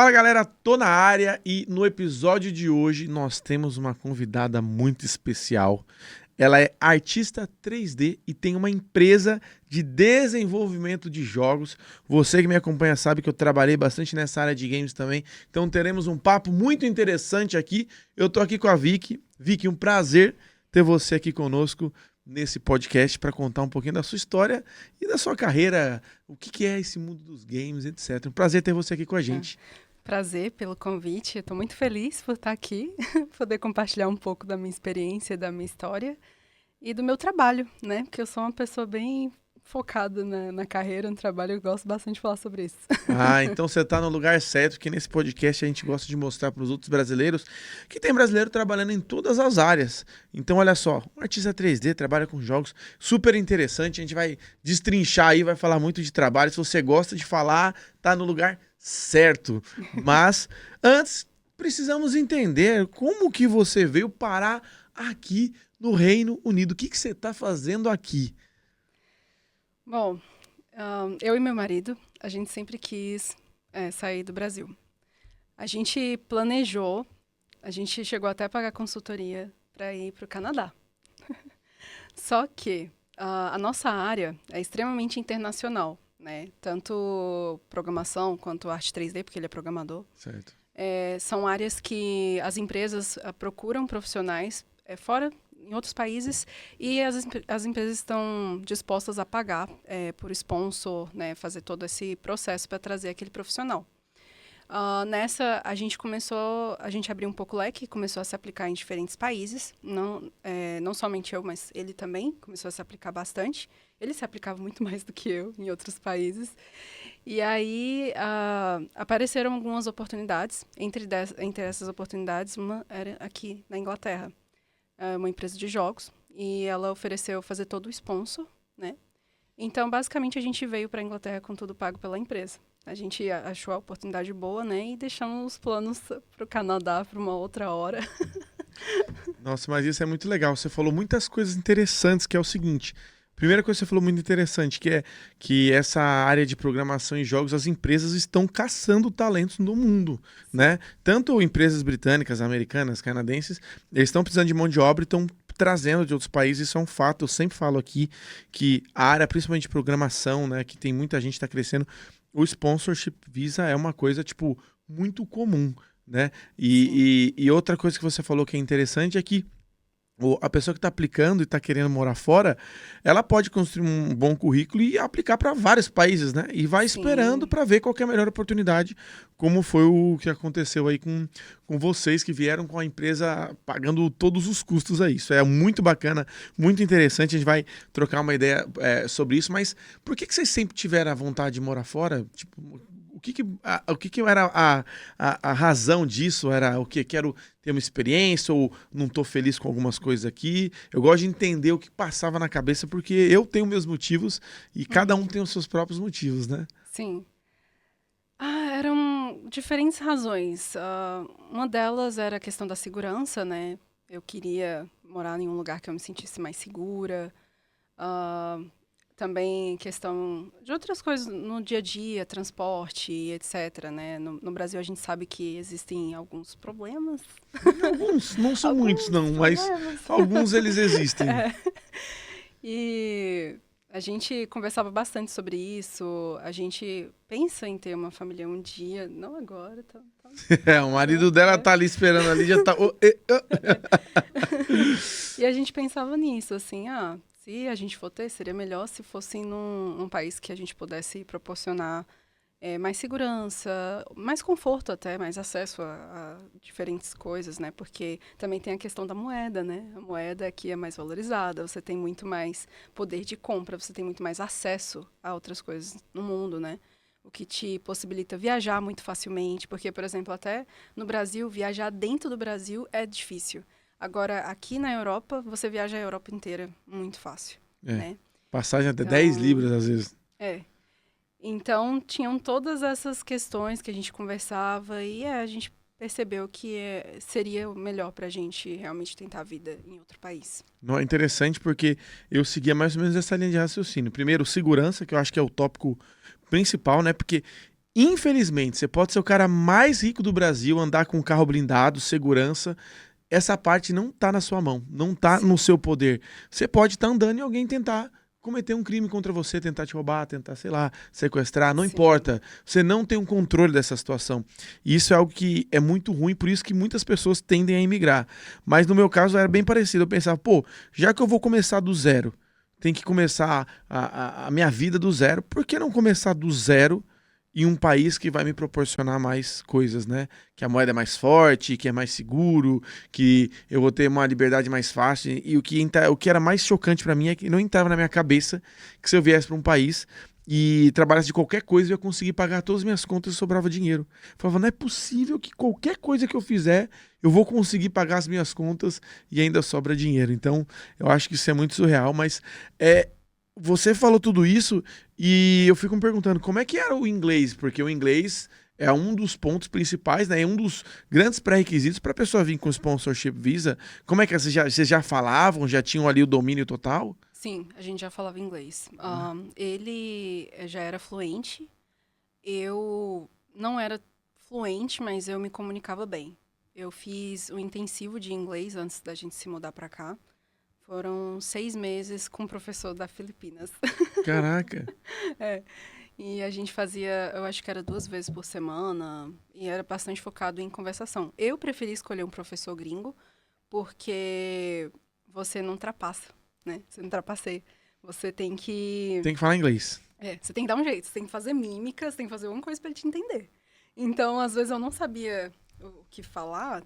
Fala galera, tô na área e no episódio de hoje nós temos uma convidada muito especial. Ela é artista 3D e tem uma empresa de desenvolvimento de jogos. Você que me acompanha sabe que eu trabalhei bastante nessa área de games também, então teremos um papo muito interessante aqui. Eu tô aqui com a Vicky. Vicky, um prazer ter você aqui conosco nesse podcast para contar um pouquinho da sua história e da sua carreira, o que é esse mundo dos games, etc. Um prazer ter você aqui com a gente. Prazer pelo convite, eu estou muito feliz por estar aqui, poder compartilhar um pouco da minha experiência, da minha história e do meu trabalho, né? Porque eu sou uma pessoa bem focada na carreira, no trabalho, eu gosto bastante de falar sobre isso. Ah, então você tá no lugar certo, porque nesse podcast a gente gosta de mostrar para os outros brasileiros que tem brasileiro trabalhando em todas as áreas. Então, olha só, um artista 3D trabalha com jogos, super interessante, a gente vai destrinchar aí, vai falar muito de trabalho. Se você gosta de falar, tá no lugar certo. Mas, antes, precisamos entender como que você veio parar aqui no Reino Unido. O que que você tá fazendo aqui? Bom, eu e meu marido, a gente sempre quis sair do Brasil. A gente planejou, a gente chegou até a pagar consultoria para ir para o Canadá. Só que a nossa área é extremamente internacional, né? Tanto programação quanto arte 3D, porque ele é programador. Certo. São áreas que as empresas procuram profissionais fora, em outros países, e as empresas estão dispostas a pagar por sponsor, né? Fazer todo esse processo para trazer aquele profissional. Nessa, a gente abriu um pouco o leque, começou a se aplicar em diferentes países, não somente eu, mas ele também começou a se aplicar bastante. Ele se aplicava muito mais do que eu em outros países. E aí, apareceram algumas oportunidades, entre essas oportunidades, uma era aqui na Inglaterra, uma empresa de jogos, e ela ofereceu fazer todo o sponsor, né? Então, basicamente, a gente veio para a Inglaterra com tudo pago pela empresa. A gente achou a oportunidade boa, né? E deixamos os planos para o Canadá para uma outra hora. Nossa, mas isso é muito legal. Você falou muitas coisas interessantes, que é o seguinte. Primeira coisa que você falou muito interessante, que é que essa área de programação e jogos, as empresas estão caçando talentos no mundo, né? Tanto empresas britânicas, americanas, canadenses, eles estão precisando de mão de obra e estão trazendo de outros países. Isso é um fato. Eu sempre falo aqui que a área, principalmente de programação, né, que tem muita gente que está crescendo, o sponsorship visa é uma coisa, tipo, muito comum, né? E outra coisa que você falou que é interessante é que a pessoa que está aplicando e está querendo morar fora, ela pode construir um bom currículo e aplicar para vários países, né? E vai esperando Sim. para ver qual que é a melhor oportunidade, como foi o que aconteceu aí com vocês que vieram com a empresa pagando todos os custos aí. Isso é muito bacana, muito interessante. A gente vai trocar uma ideia sobre isso, mas por que vocês sempre tiveram a vontade de morar fora? Tipo, o que que era a razão disso? Era o quê? Quero ter uma experiência ou não estou feliz com algumas coisas aqui? Eu gosto de entender o que passava na cabeça, porque eu tenho meus motivos e cada um tem os seus próprios motivos, né? Sim. Eram diferentes razões. Uma delas era a questão da segurança, né? Eu queria morar em um lugar que eu me sentisse mais segura. Ah, Também questão de outras coisas no dia a dia, transporte, etc, né? No Brasil a gente sabe que existem alguns problemas. Alguns, não são muitos Alguns não, mas problemas. alguns eles existem. E a gente conversava bastante sobre isso. A gente pensa em ter uma família um dia, não agora, tá O né? marido dela tá ali esperando ali, já tá... E a gente pensava nisso, assim, se a gente for ter, seria melhor se fosse num país que a gente pudesse proporcionar mais segurança, mais conforto até, mais acesso a diferentes coisas, né? Porque também tem a questão da moeda, né? A moeda aqui é mais valorizada, você tem muito mais poder de compra, você tem muito mais acesso a outras coisas no mundo, né? O que te possibilita viajar muito facilmente, porque, por exemplo, até no Brasil, viajar dentro do Brasil é difícil. Agora, aqui na Europa, você viaja a Europa inteira muito fácil, É, né? passagem até 10 Então, libras às vezes. é. Então, tinham todas essas questões que a gente conversava e a gente percebeu que seria o melhor para a gente realmente tentar a vida em outro país. Não, é interessante porque eu seguia mais ou menos essa linha de raciocínio. Primeiro, segurança, que eu acho que é o tópico principal, né? Porque Infelizmente, você pode ser o cara mais rico do Brasil, andar com um carro blindado, segurança. Essa parte não tá na sua mão, não tá no seu poder. Você pode estar andando e alguém tentar cometer um crime contra você, tentar te roubar, tentar, sei lá, sequestrar, não Sim. importa. Você não tem um controle dessa situação. E isso é algo que é muito ruim, por isso que muitas pessoas tendem a emigrar. Mas no meu caso era bem parecido. Eu pensava, pô, já que eu vou começar do zero, tem que começar a minha vida do zero, por que não começar do zero em um país que vai me proporcionar mais coisas, né? Que a moeda é mais forte, que é mais seguro, que eu vou ter uma liberdade mais fácil. E o que era mais chocante pra mim é que não entrava na minha cabeça que se eu viesse pra um país e trabalhasse de qualquer coisa, eu ia conseguir pagar todas as minhas contas e sobrava dinheiro. Eu falava, não é possível que qualquer coisa que eu fizer, eu vou conseguir pagar as minhas contas e ainda sobra dinheiro. Então, eu acho que isso é muito surreal, mas você falou tudo isso e eu fico me perguntando como é que era o inglês, porque o inglês é um dos pontos principais, né? É um dos grandes pré-requisitos para a pessoa vir com sponsorship visa. Como é que vocês já falavam, já tinham ali o domínio total? Sim, a gente já falava inglês. Ele já era fluente. Eu não era fluente, mas eu me comunicava bem. Eu fiz o intensivo de inglês antes da gente se mudar para cá. Foram 6 meses com um professor da Filipinas. Caraca. É. E a gente fazia, eu acho que era 2 vezes por semana, e era bastante focado em conversação. Eu preferi escolher um professor gringo, porque você não ultrapassa, né? Você não ultrapasseia. Você tem que... Tem que falar inglês. Você tem que dar um jeito, você tem que fazer mímica, você tem que fazer alguma coisa pra ele te entender. Então, às vezes eu não sabia o que falar,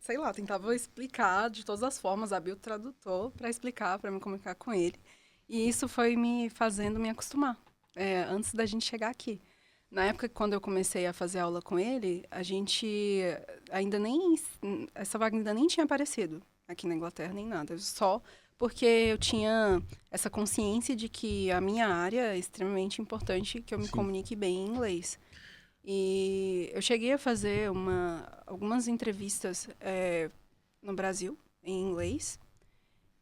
sei lá, tentava explicar de todas as formas, abrir o tradutor pra explicar, pra me comunicar com ele. E isso foi me fazendo me acostumar, antes da gente chegar aqui. Na época, quando eu comecei a fazer aula com ele, essa vaga ainda nem tinha aparecido aqui na Inglaterra, nem nada. Só porque eu tinha essa consciência de que a minha área é extremamente importante, que eu me comunique bem em inglês. E eu cheguei a fazer algumas entrevistas no Brasil, em inglês,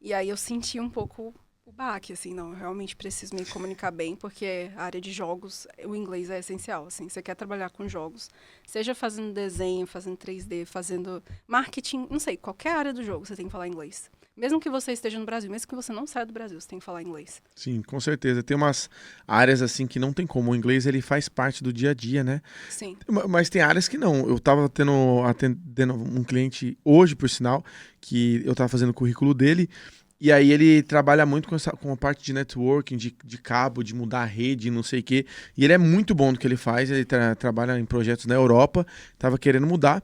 e aí eu senti um pouco o baque, assim, não, eu realmente preciso me comunicar bem, porque a área de jogos, o inglês é essencial, assim, você quer trabalhar com jogos, seja fazendo desenho, fazendo 3D, fazendo marketing, não sei, qualquer área do jogo você tem que falar inglês. Mesmo que você esteja no Brasil, mesmo que você não saia do Brasil, você tem que falar inglês. Sim, com certeza. Tem umas áreas assim que não tem como. O inglês ele faz parte do dia a dia, né? Sim. Mas tem áreas que não. Eu tava atendendo um cliente hoje, por sinal, que eu tava fazendo o currículo dele. E aí ele trabalha muito com a parte de networking, de cabo, de mudar a rede, não sei o quê. E ele é muito bom no que ele faz. Ele trabalha em projetos na Europa. Tava querendo mudar.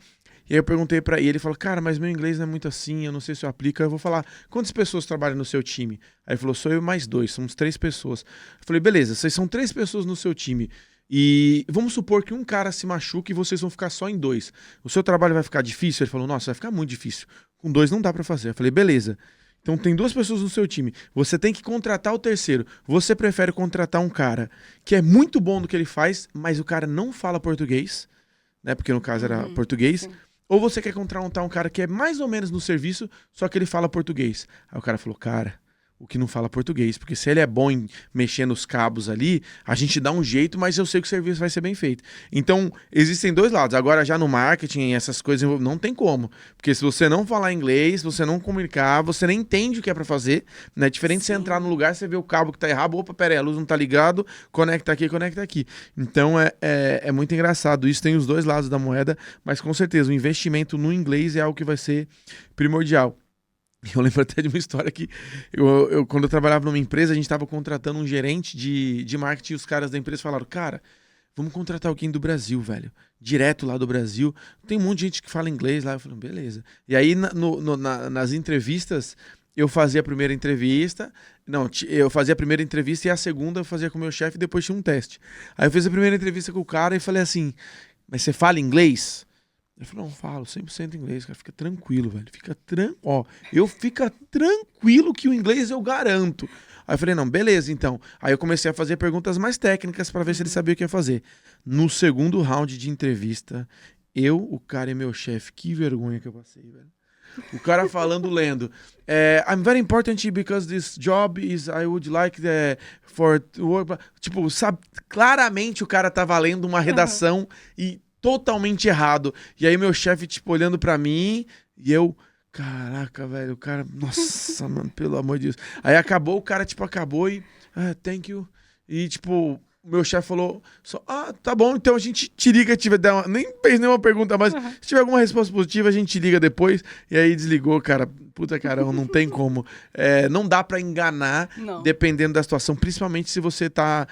E aí eu perguntei pra ele, ele falou, cara, mas meu inglês não é muito assim, eu não sei se eu aplico. Aí eu vou falar, quantas pessoas trabalham no seu time? Aí ele falou, sou eu mais 2, somos 3 pessoas. Eu falei, beleza, vocês são 3 pessoas no seu time. E vamos supor que um cara se machuque e vocês vão ficar só em 2. O seu trabalho vai ficar difícil? Ele falou, nossa, vai ficar muito difícil. Com 2 não dá pra fazer. Eu falei, beleza. Então tem 2 pessoas no seu time. Você tem que contratar o terceiro. Você prefere contratar um cara que é muito bom no que ele faz, mas o cara não fala português, né? Porque no caso era português. Sim. Ou você quer contratar um cara que é mais ou menos no serviço, só que ele fala português. Aí o cara falou, cara, o que não fala português, porque se ele é bom em mexer nos cabos ali, a gente dá um jeito, mas eu sei que o serviço vai ser bem feito. Então, existem 2 lados. Agora, já no marketing, essas coisas, não tem como. Porque se você não falar inglês, você não comunicar, você nem entende o que é pra fazer, né? Diferente de você entrar no lugar, você vê o cabo que tá errado, opa, pera aí, a luz não tá ligado, conecta aqui, conecta aqui. Então, é muito engraçado. Isso tem os 2 lados da moeda, mas com certeza, o investimento no inglês é algo que vai ser primordial. Eu lembro até de uma história que quando eu trabalhava numa empresa, a gente estava contratando um gerente de marketing e os caras da empresa falaram, cara, vamos contratar alguém do Brasil, velho. Direto lá do Brasil. Tem um monte de gente que fala inglês lá. Eu falei, beleza. E aí, nas entrevistas, eu fazia a primeira entrevista. Não, eu fazia a primeira entrevista e a segunda eu fazia com o meu chefe e depois tinha um teste. Aí eu fiz a primeira entrevista com o cara e falei assim, mas você fala inglês? Ele falou, não, falo 100% inglês, cara, fica tranquilo, velho, eu fico tranquilo que o inglês eu garanto. Aí eu falei, não, beleza, então. Aí eu comecei a fazer perguntas mais técnicas pra ver se ele sabia o que ia fazer. No segundo round de entrevista, o cara e meu chefe, que vergonha que eu passei, velho. O cara falando, lendo. I'm very important because this job is, I would like for work. Tipo, sabe, claramente o cara tava lendo uma redação e totalmente errado. E aí meu chefe, tipo, olhando pra mim e eu... Caraca, velho, o cara... Nossa, mano, pelo amor de Deus. Aí acabou, o cara, tipo, acabou e... thank you. E, tipo... Meu chefe falou, tá bom, então a gente te liga, nem fez nenhuma pergunta, mas se tiver alguma resposta positiva, a gente te liga depois. E aí desligou, cara. Puta caramba, não tem como. Não dá pra enganar, dependendo da situação, principalmente se você tá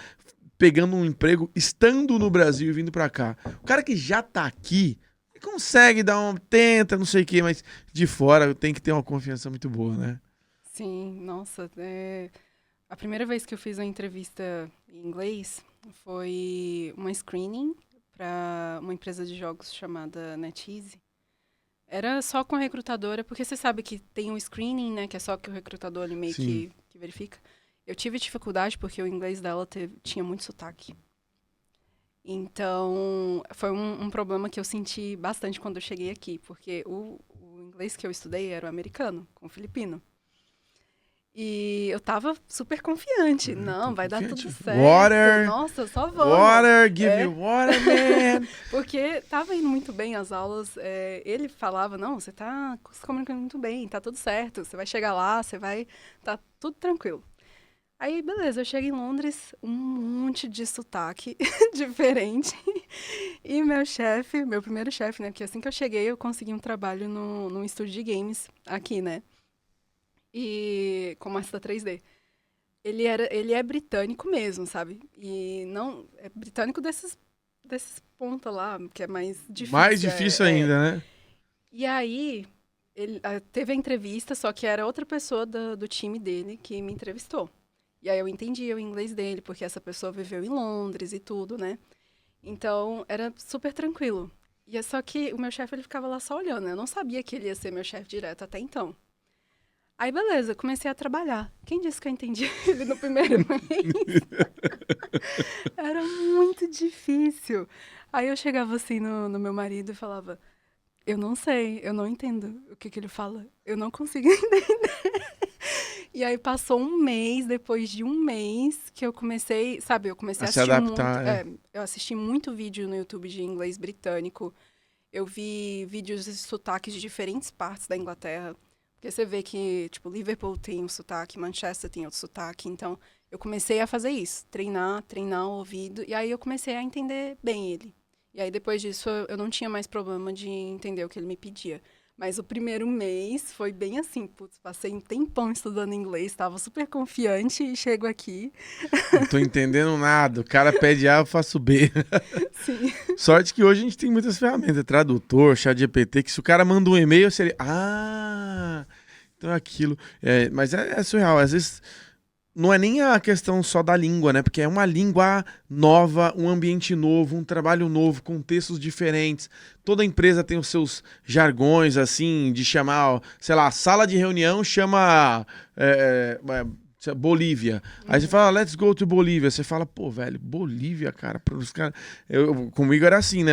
pegando um emprego, estando no Brasil e vindo pra cá. O cara que já tá aqui, consegue dar tenta, não sei o que, mas de fora tem que ter uma confiança muito boa, né? Sim, nossa, a primeira vez que eu fiz uma entrevista em inglês foi uma screening para uma empresa de jogos chamada NetEase. Era só com a recrutadora, porque você sabe que tem um screening, né, que é só que o recrutador ali meio que verifica. Eu tive dificuldade porque o inglês dela tinha muito sotaque. Então, foi um problema que eu senti bastante quando eu cheguei aqui, porque o inglês que eu estudei era o americano, com o filipino. E eu tava super confiante. Não, vai dar tudo certo. Water. Nossa, só vamos. Water, give me water, man. Porque tava indo muito bem as aulas. Ele falava, não, você tá se comunicando muito bem, tá tudo certo. Você vai chegar lá, tá tudo tranquilo. Aí, beleza, eu chego em Londres, um monte de sotaque diferente. E meu primeiro chefe, né? Porque assim que eu cheguei, eu consegui um trabalho num estúdio de games aqui, né? E com Master 3D. Ele é britânico mesmo, sabe? E não... É britânico desses pontos lá, que é mais difícil. Mais difícil ainda, né? E aí, ele teve a entrevista, só que era outra pessoa do time dele que me entrevistou. E aí eu entendi o inglês dele, porque essa pessoa viveu em Londres e tudo, né? Então, era super tranquilo. E só que o meu chefe, ele ficava lá só olhando, né? Eu não sabia que ele ia ser meu chefe direto até então. Aí, beleza, comecei a trabalhar. Quem disse que eu entendi ele no primeiro mês? Era muito difícil. Aí eu chegava assim no meu marido e falava, eu não sei, eu não entendo o que ele fala. Eu não consigo entender. E aí passou um mês, depois de um mês, que eu comecei, sabe, eu comecei a se assistir adaptar, muito. Eu assisti muito vídeo no YouTube de inglês britânico. Eu vi vídeos de sotaques de diferentes partes da Inglaterra. Porque você vê que, tipo, Liverpool tem um sotaque, Manchester tem outro sotaque. Então, eu comecei a fazer isso. Treinar o ouvido. E aí, eu comecei a entender bem ele. E aí, depois disso, eu não tinha mais problema de entender o que ele me pedia. Mas o primeiro mês foi bem assim. Putz, passei um tempão estudando inglês. Estava super confiante e chego aqui. Não tô entendendo nada. O cara pede A, eu faço B. Sim. Sorte que hoje a gente tem muitas ferramentas. Tradutor, ChatGPT, que se o cara manda um e-mail, você... então é aquilo. Mas é surreal. Às vezes não é nem a questão só da língua, né? Porque é uma língua nova, um ambiente novo, um trabalho novo, contextos diferentes. Toda empresa tem os seus jargões, assim, de chamar, sei lá, sala de reunião chama Bolívia. Aí você fala, let's go to Bolívia. Você fala, pô, velho, Bolívia, cara. Os caras... Comigo era assim, né?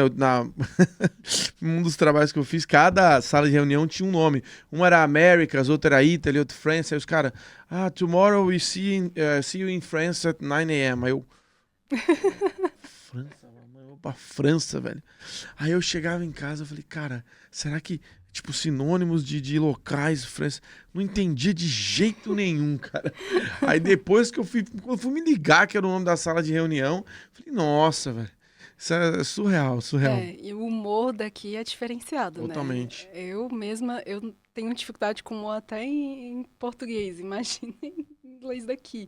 Um dos trabalhos que eu fiz, cada sala de reunião tinha um nome. Um era Americas, outro era Italy, outro France. Aí os caras, tomorrow we see you in France at 9 a.m. Aí eu... França, mano, eu vou pra França, velho. Aí eu chegava em casa, eu falei, cara, será que... Tipo, sinônimos de locais, França. Não entendia de jeito nenhum, cara. Aí depois que quando eu fui me ligar que era o nome da sala de reunião, falei, nossa, velho. Isso é surreal. E o humor daqui é diferenciado, totalmente. Né? Eu mesma, eu tenho dificuldade com humor até em português. Imagina em inglês daqui.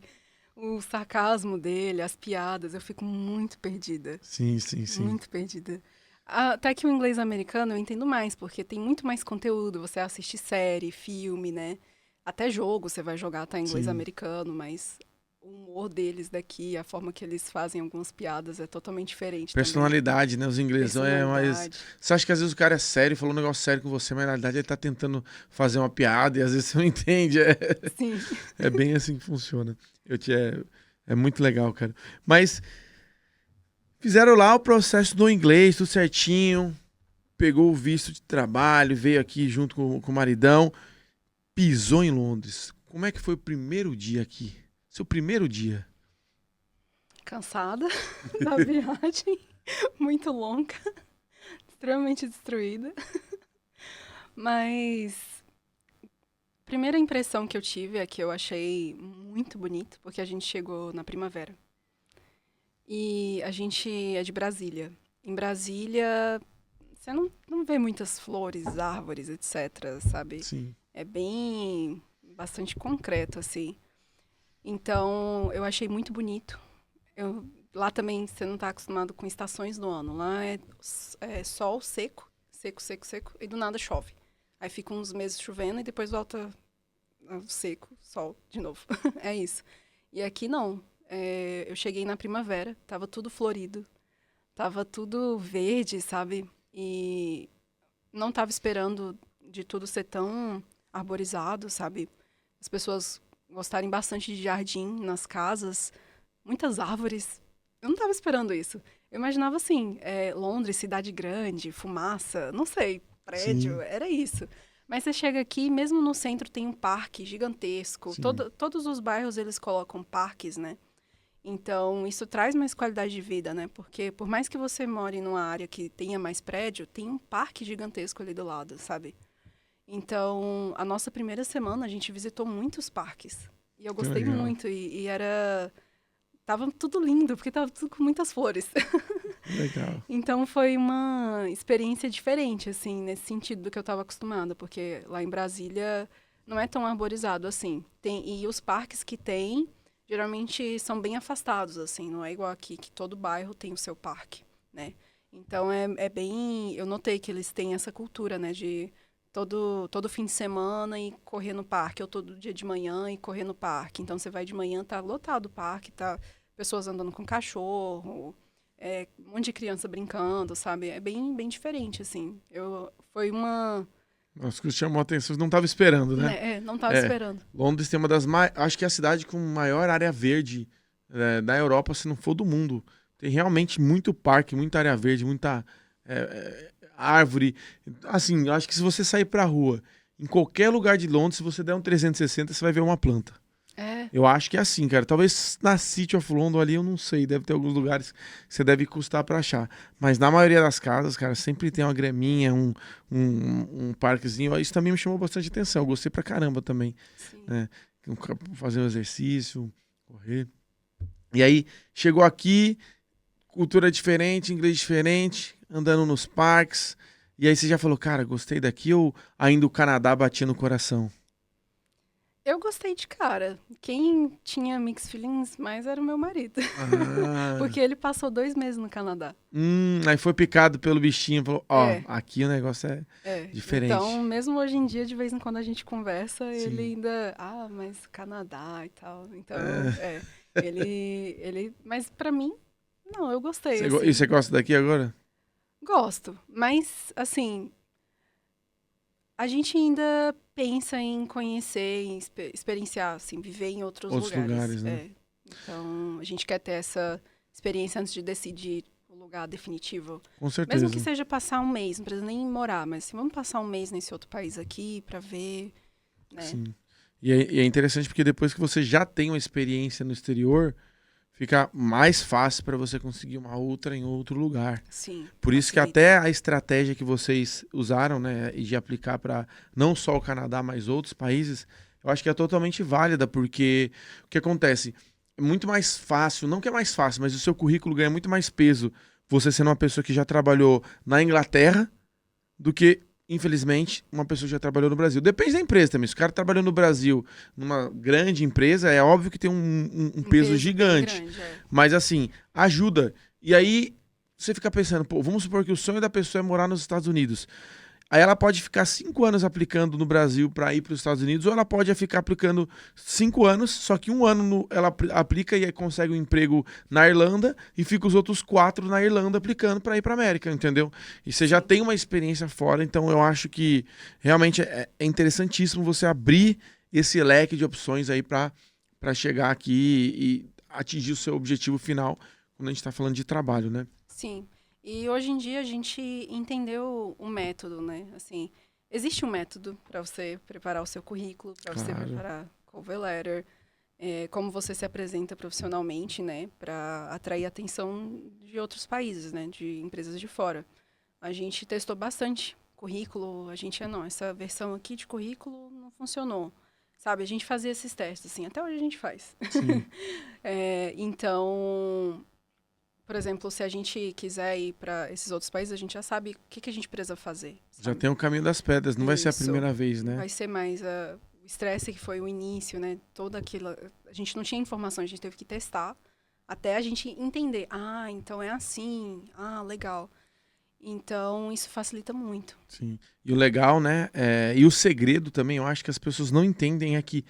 O sarcasmo dele, as piadas, eu fico muito perdida. Sim. Muito perdida. Até que o inglês americano eu entendo mais, porque tem muito mais conteúdo. Você assiste série, filme, né? Até jogo você vai jogar, tá em inglês americano, mas o humor deles daqui, a forma que eles fazem algumas piadas é totalmente diferente. Personalidade, também. Né? Os ingleses é mais... Você acha que às vezes o cara é sério, falou um negócio sério com você, mas na realidade ele tá tentando fazer uma piada e às vezes você não entende. Sim. É bem assim que funciona. É muito legal, cara. Mas... Fizeram lá o processo do inglês, tudo certinho. pegou o visto de trabalho, veio aqui junto com o maridão, pisou em Londres. Como é que foi o primeiro dia aqui? Seu primeiro dia? Cansada da viagem, muito longa, extremamente destruída. Mas a primeira impressão que eu tive é que eu achei muito bonito, porque a gente chegou na primavera. E a gente é de Brasília. Em Brasília, você não vê muitas flores, árvores, etc, sabe? Sim. É bem, bastante concreto, assim. Então, eu achei muito bonito. Lá também você não está acostumado com estações do ano. Lá é sol seco, seco, seco, seco, e do nada chove. Aí fica uns meses chovendo e depois volta seco, sol de novo. É isso. E aqui não. Eu cheguei na primavera, tava tudo florido, tava tudo verde, sabe? E não tava esperando de tudo ser tão arborizado, sabe? As pessoas gostarem bastante de jardim nas casas, muitas árvores. Eu não tava esperando isso. Eu imaginava assim, Londres, cidade grande, fumaça, não sei, prédio, Sim. era isso. Mas você chega aqui, mesmo no centro tem um parque gigantesco. Sim. Todos os bairros eles colocam parques, né? Então, isso traz mais qualidade de vida, né? Porque por mais que você more numa área que tenha mais prédio, tem um parque gigantesco ali do lado, sabe? Então, a nossa primeira semana, a gente visitou muitos parques. E eu gostei muito. E era... Tava tudo lindo, porque tava tudo com muitas flores. Legal. Então, foi uma experiência diferente, assim, nesse sentido do que eu estava acostumada. Porque lá em Brasília não é tão arborizado assim. E os parques que tem, geralmente são bem afastados, assim. Não é igual aqui, que todo bairro tem o seu parque, né? Então, é bem... Eu notei que eles têm essa cultura, né? De todo fim de semana e correr no parque. Ou todo dia de manhã e correr no parque. Então, você vai de manhã, tá lotado o parque, tá pessoas andando com cachorro, um monte de criança brincando, sabe? É bem, bem diferente, assim. Foi uma... Nossa, que chamou a atenção, você não estava esperando, né? Não estava esperando. Londres tem uma das mais... Acho que é a cidade com maior área verde da Europa, se não for do mundo. Tem realmente muito parque, muita área verde, muita árvore. Assim, eu acho que se você sair pra rua, em qualquer lugar de Londres, se você der um 360, você vai ver uma planta. Eu acho que é assim, cara. Talvez na City of London ali, eu não sei. Deve ter alguns lugares que você deve custar pra achar. Mas na maioria das casas, cara, sempre tem uma graminha, um parquezinho. Isso também me chamou bastante atenção. Eu gostei pra caramba também. Né? Fazer um exercício, correr. E aí, chegou aqui, cultura diferente, inglês diferente, andando nos parques. E aí você já falou, cara, gostei daqui, ou ainda o Canadá batia no coração? Eu gostei de cara. Quem tinha mixed feelings mais era o meu marido. Ah. Porque ele passou 2 meses no Canadá. Aí foi picado pelo bichinho, falou, aqui o negócio é diferente. Então, mesmo hoje em dia, de vez em quando a gente conversa, Sim. ele ainda, mas Canadá e tal. Então, ele... Mas pra mim, não, eu gostei. E você gosta daqui agora? Gosto, mas, assim, a gente ainda pensa em conhecer, em experienciar, assim, viver em outros lugares. Né? Então, a gente quer ter essa experiência antes de decidir o lugar definitivo. Com certeza. Mesmo que seja passar um mês, não precisa nem morar, mas assim, vamos passar um mês nesse outro país aqui pra ver, né? Sim. E é interessante porque depois que você já tem uma experiência no exterior, fica mais fácil para você conseguir uma outra em outro lugar. Sim. Por isso que até a estratégia que vocês usaram, né, e de aplicar para não só o Canadá, mas outros países, eu acho que é totalmente válida, porque o que acontece? É muito mais fácil, não que é mais fácil, mas o seu currículo ganha muito mais peso você sendo uma pessoa que já trabalhou na Inglaterra do que, infelizmente, uma pessoa que já trabalhou no Brasil. Depende da empresa também. Se o cara trabalhou no Brasil numa grande empresa, é óbvio que tem um peso gigante. Grande, Mas assim, ajuda. E aí você fica pensando, pô, vamos supor que o sonho da pessoa é morar nos Estados Unidos. Aí ela pode ficar 5 anos aplicando no Brasil para ir para os Estados Unidos, ou ela pode ficar aplicando 5 anos, só que 1 ano ela aplica e aí consegue um emprego na Irlanda e fica os outros 4 na Irlanda aplicando para ir para América, entendeu? E você já tem uma experiência fora, então eu acho que realmente é interessantíssimo você abrir esse leque de opções aí para chegar aqui e atingir o seu objetivo final quando a gente está falando de trabalho, né? Sim. E hoje em dia a gente entendeu o método, né? Assim, existe um método para você preparar o seu currículo, para você Claro. preparar cover letter, como você se apresenta profissionalmente, né? Para atrair a atenção de outros países, né? De empresas de fora. A gente testou bastante currículo, a gente, não, essa versão aqui de currículo não funcionou. Sabe, a gente fazia esses testes, assim, até hoje a gente faz. Sim. Então, por exemplo, se a gente quiser ir para esses outros países, a gente já sabe o que a gente precisa fazer. Já Sabe? tem o caminho das pedras, não vai ser a Isso. primeira vez, Não né? vai ser mais o estresse que foi o início, né? Toda aquilo. A gente não tinha informação, a gente teve que testar até a gente entender. Ah, então é assim. Ah, legal. Então, isso facilita muito. Sim. E o legal, né? E o segredo também, eu acho que as pessoas não entendem é que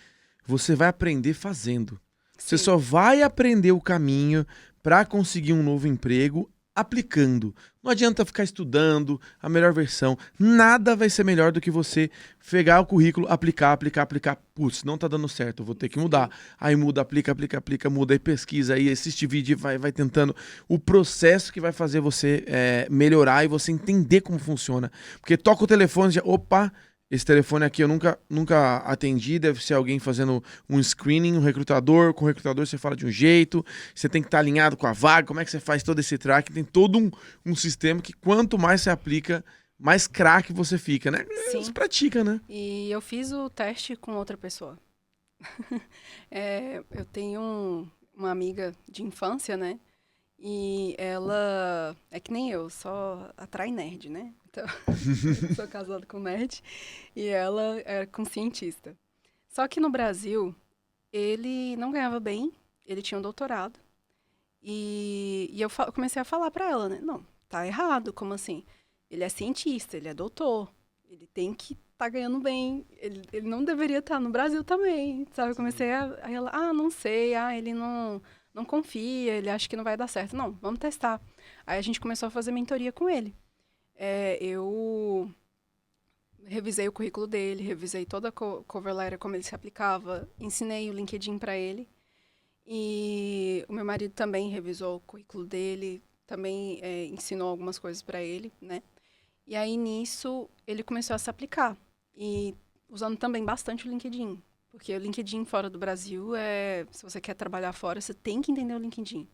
você vai aprender fazendo. Você Sim, só vai aprender o caminho para conseguir um novo emprego aplicando. Não adianta ficar estudando a melhor versão. Nada vai ser melhor do que você pegar o currículo, aplicar. Putz, não tá dando certo, eu vou ter que mudar. Aí muda, aplica, muda, aí pesquisa, aí assiste vídeo e vai tentando. O processo que vai fazer você melhorar e você entender como funciona. Porque toca o telefone e já, opa, esse telefone aqui eu nunca atendi, deve ser alguém fazendo um screening, um recrutador. Com o recrutador você fala de um jeito, você tem que estar alinhado com a vaga, como é que você faz todo esse track? Tem todo um sistema que quanto mais você aplica, mais craque você fica, né? Você sim. pratica, né? E eu fiz o teste com outra pessoa. Eu tenho uma amiga de infância, né? E ela é que nem eu, só atrai nerd, né? Então, eu sou casada com nerd e ela é com cientista. Só que no Brasil, ele não ganhava bem, ele tinha um doutorado. E eu comecei a falar pra ela, né? Não, tá errado, como assim? Ele é cientista, ele é doutor, ele tem que tá ganhando bem, ele não deveria estar no Brasil também, sabe? Eu comecei a ela, não sei, ele não confia, ele acha que não vai dar certo. Não, vamos testar. Aí a gente começou a fazer mentoria com ele. Eu revisei o currículo dele, revisei toda a cover letter, como ele se aplicava, ensinei o LinkedIn para ele. E o meu marido também revisou o currículo dele, também ensinou algumas coisas para ele, né? E aí, nisso, ele começou a se aplicar. E usando também bastante o LinkedIn. Porque o LinkedIn fora do Brasil se você quer trabalhar fora, você tem que entender o LinkedIn.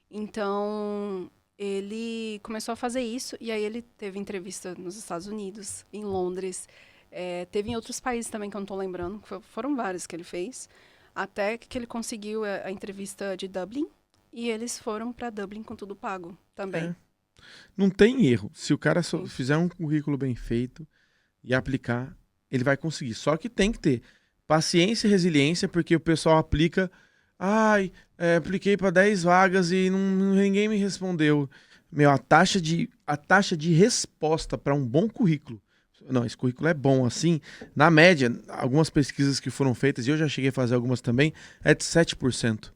Então, ele começou a fazer isso. E aí, ele teve entrevista nos Estados Unidos, em Londres. Teve em outros países também, que eu não estou lembrando. Foram vários que ele fez. Até que ele conseguiu a entrevista de Dublin. E eles foram para Dublin com tudo pago também. É. Não tem erro. Se o cara Sim. fizer um currículo bem feito e aplicar, ele vai conseguir. Só que tem que ter paciência e resiliência, porque o pessoal aplica. Ai, apliquei para 10 vagas e ninguém me respondeu. Meu, a taxa de resposta para um bom currículo. Não, esse currículo é bom, assim. Na média, algumas pesquisas que foram feitas, e eu já cheguei a fazer algumas também, é de 7%.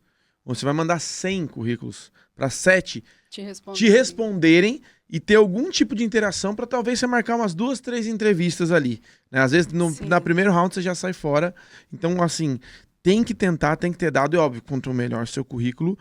Você vai mandar 100 currículos para 7 te responderem e ter algum tipo de interação para talvez você marcar umas 2, 3 entrevistas ali, né? Às vezes na Sim. primeiro round você já sai fora. Então, assim, tem que tentar, tem que ter dado. E óbvio, quanto melhor seu currículo,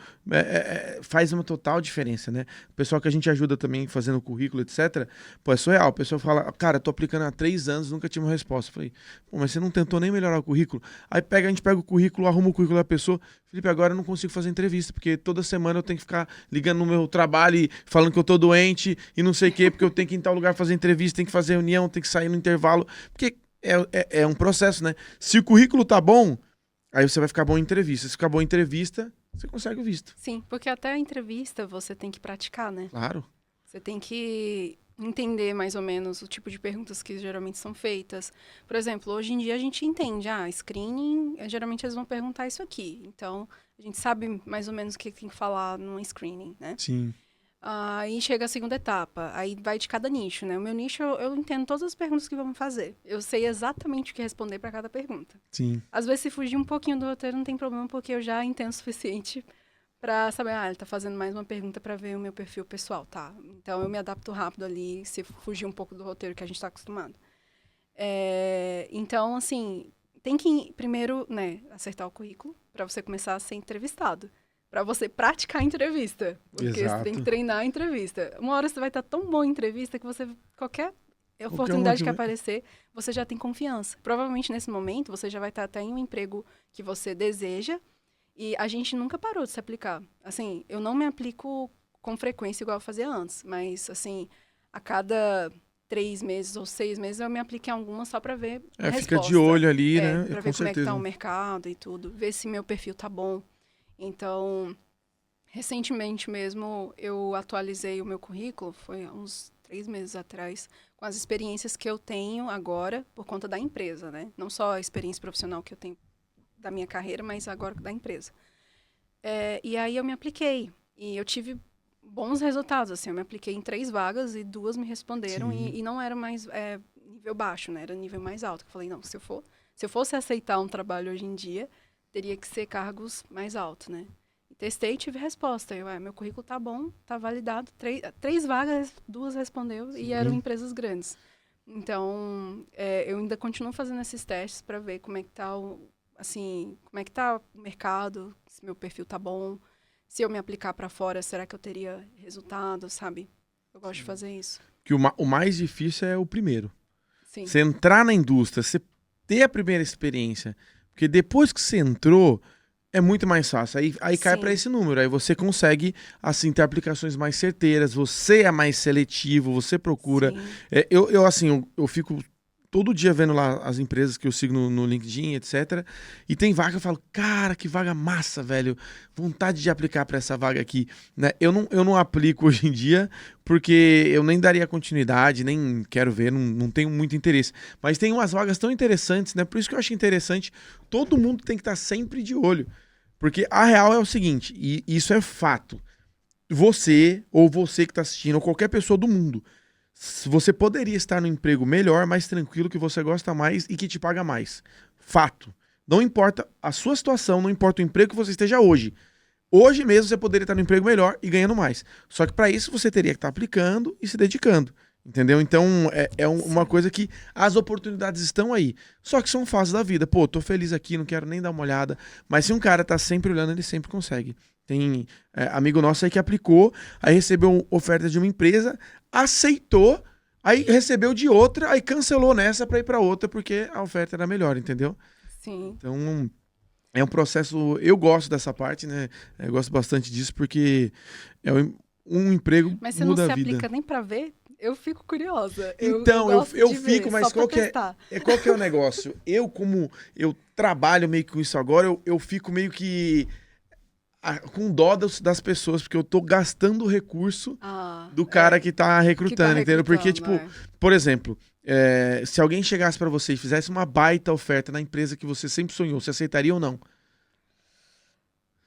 faz uma total diferença, né? O pessoal que a gente ajuda também fazendo currículo, etc. Pô, é surreal. O pessoal fala, cara, tô aplicando há 3 anos, nunca tive uma resposta. Eu falei, pô, mas você não tentou nem melhorar o currículo? Aí a gente pega o currículo, arruma o currículo da pessoa. Felipe, agora eu não consigo fazer entrevista, porque toda semana eu tenho que ficar ligando no meu trabalho e falando que eu tô doente e não sei o quê, porque eu tenho que ir em tal lugar fazer entrevista, tenho que fazer reunião, tenho que sair no intervalo. Porque é um processo, né? Se o currículo tá bom, aí você vai ficar bom em entrevista. Se ficar bom em entrevista, você consegue o visto. Sim, porque até a entrevista você tem que praticar, né? Claro. Você tem que entender mais ou menos o tipo de perguntas que geralmente são feitas. Por exemplo, hoje em dia a gente entende, screening, geralmente eles vão perguntar isso aqui. Então, a gente sabe mais ou menos o que tem que falar num screening, né? Sim. Aí chega a segunda etapa, aí vai de cada nicho, né? O meu nicho, eu entendo todas as perguntas que vão fazer. Eu sei exatamente o que responder para cada pergunta. Sim. Às vezes, se fugir um pouquinho do roteiro, não tem problema, porque eu já entendo o suficiente pra saber, ele tá fazendo mais uma pergunta pra ver o meu perfil pessoal, tá? Então, eu me adapto rápido ali, se fugir um pouco do roteiro que a gente tá acostumado. Então, assim, tem que primeiro, né, acertar o currículo pra você começar a ser entrevistado. para você praticar a entrevista. Porque Exato. você tem que treinar a entrevista. Uma hora você vai estar tão bom em entrevista que você, qualquer oportunidade que aparecer, você já tem confiança. Provavelmente nesse momento você já vai estar até em um emprego que você deseja e a gente nunca parou de se aplicar. Assim, eu não me aplico com frequência igual eu fazia antes, mas assim, a cada 3 meses ou 6 meses eu me aplico em algumas só para ver a resposta. Fica de olho ali, né? Para Com ver como é que certeza. tá o mercado e tudo, ver se meu perfil tá bom. Então, recentemente mesmo, eu atualizei o meu currículo, foi há uns 3 meses atrás, com as experiências que eu tenho agora por conta da empresa, né? Não só a experiência profissional que eu tenho da minha carreira, mas agora da empresa. E aí eu me apliquei e eu tive bons resultados, assim, eu me apliquei em 3 vagas e 2 me responderam e não era mais nível baixo, né? Era nível mais alto. Eu falei, não, se eu fosse aceitar um trabalho hoje em dia, teria que ser cargos mais altos, né? E testei e tive resposta. Meu currículo tá bom, tá validado. 3 vagas, 2 respondeu e eram empresas grandes. Então, eu ainda continuo fazendo esses testes para ver como é que tá como é que tá o mercado, se meu perfil tá bom, se eu me aplicar para fora, será que eu teria resultado, sabe? Eu gosto de fazer isso. Que o mais difícil é o primeiro. Sim. Você entrar na indústria, você ter a primeira experiência. Porque depois que você entrou, é muito mais fácil. Aí cai para esse número. Aí você consegue, assim, ter aplicações mais certeiras. Você é mais seletivo, você procura. Eu fico todo dia vendo lá as empresas que eu sigo no LinkedIn, etc. E tem vaga que eu falo, cara, que vaga massa, velho. Vontade de aplicar para essa vaga aqui. Né? Eu não aplico hoje em dia porque eu nem daria continuidade, nem quero ver, não tenho muito interesse. Mas tem umas vagas tão interessantes, né? Por isso que eu acho interessante, todo mundo tem que estar sempre de olho. Porque a real é o seguinte, e isso é fato. Você, ou você que está assistindo, ou qualquer pessoa do mundo, você poderia estar no emprego melhor, mais tranquilo, que você gosta mais e que te paga mais. Fato. Não importa a sua situação, não importa o emprego que você esteja hoje. Hoje mesmo você poderia estar no emprego melhor e ganhando mais. Só que para isso você teria que estar aplicando e se dedicando. Entendeu? Então uma coisa que as oportunidades estão aí. Só que são fases da vida. Pô, tô feliz aqui, não quero nem dar uma olhada. Mas se um cara tá sempre olhando, ele sempre consegue. Tem amigo nosso aí que aplicou, aí recebeu oferta de uma empresa, aceitou, aí recebeu de outra, aí cancelou nessa pra ir pra outra porque a oferta era melhor, entendeu? Sim. Então é um processo. Eu gosto dessa parte, né? Eu gosto bastante disso porque é um emprego. Mas você não muda se a vida. aplica nem pra ver? Eu fico curiosa. Então, eu fico, mas qual que é o negócio? Como eu trabalho meio que com isso agora, eu fico meio que com dó das pessoas, porque eu tô gastando o recurso do cara que tá recrutando, entendeu? Porque, tipo, por exemplo, se alguém chegasse pra você e fizesse uma baita oferta na empresa que você sempre sonhou, você aceitaria ou não?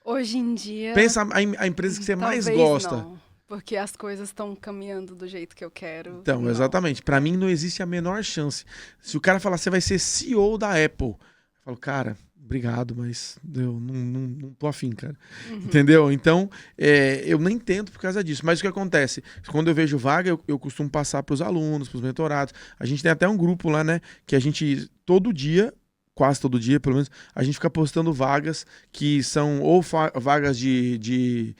Hoje em dia... Pensa a empresa que você mais gosta. Não, porque as coisas estão caminhando do jeito que eu quero. Então, não. Exatamente. Pra mim não existe a menor chance. Se o cara falar, você vai ser CEO da Apple, eu falo, cara, obrigado, mas eu não tô afim, cara. Entendeu? Então, eu nem tento por causa disso. Mas o que acontece? Quando eu vejo vaga, eu costumo passar pros alunos, pros mentorados. A gente tem até um grupo lá, né, que a gente, todo dia, quase todo dia, pelo menos, a gente fica postando vagas que são ou vagas de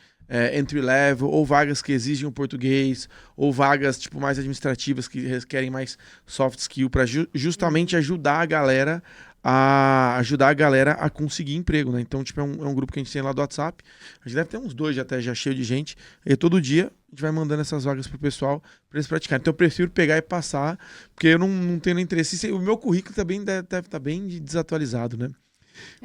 entry level, ou vagas que exigem o português, ou vagas tipo mais administrativas que requerem mais soft skill para justamente ajudar a galera a conseguir emprego, né? Então, tipo, é um grupo que a gente tem lá do WhatsApp. A gente deve ter uns 2 já cheio de gente. E todo dia a gente vai mandando essas vagas pro pessoal para eles praticarem. Então, eu prefiro pegar e passar, porque eu não tenho interesse. O meu currículo também deve estar bem desatualizado, né?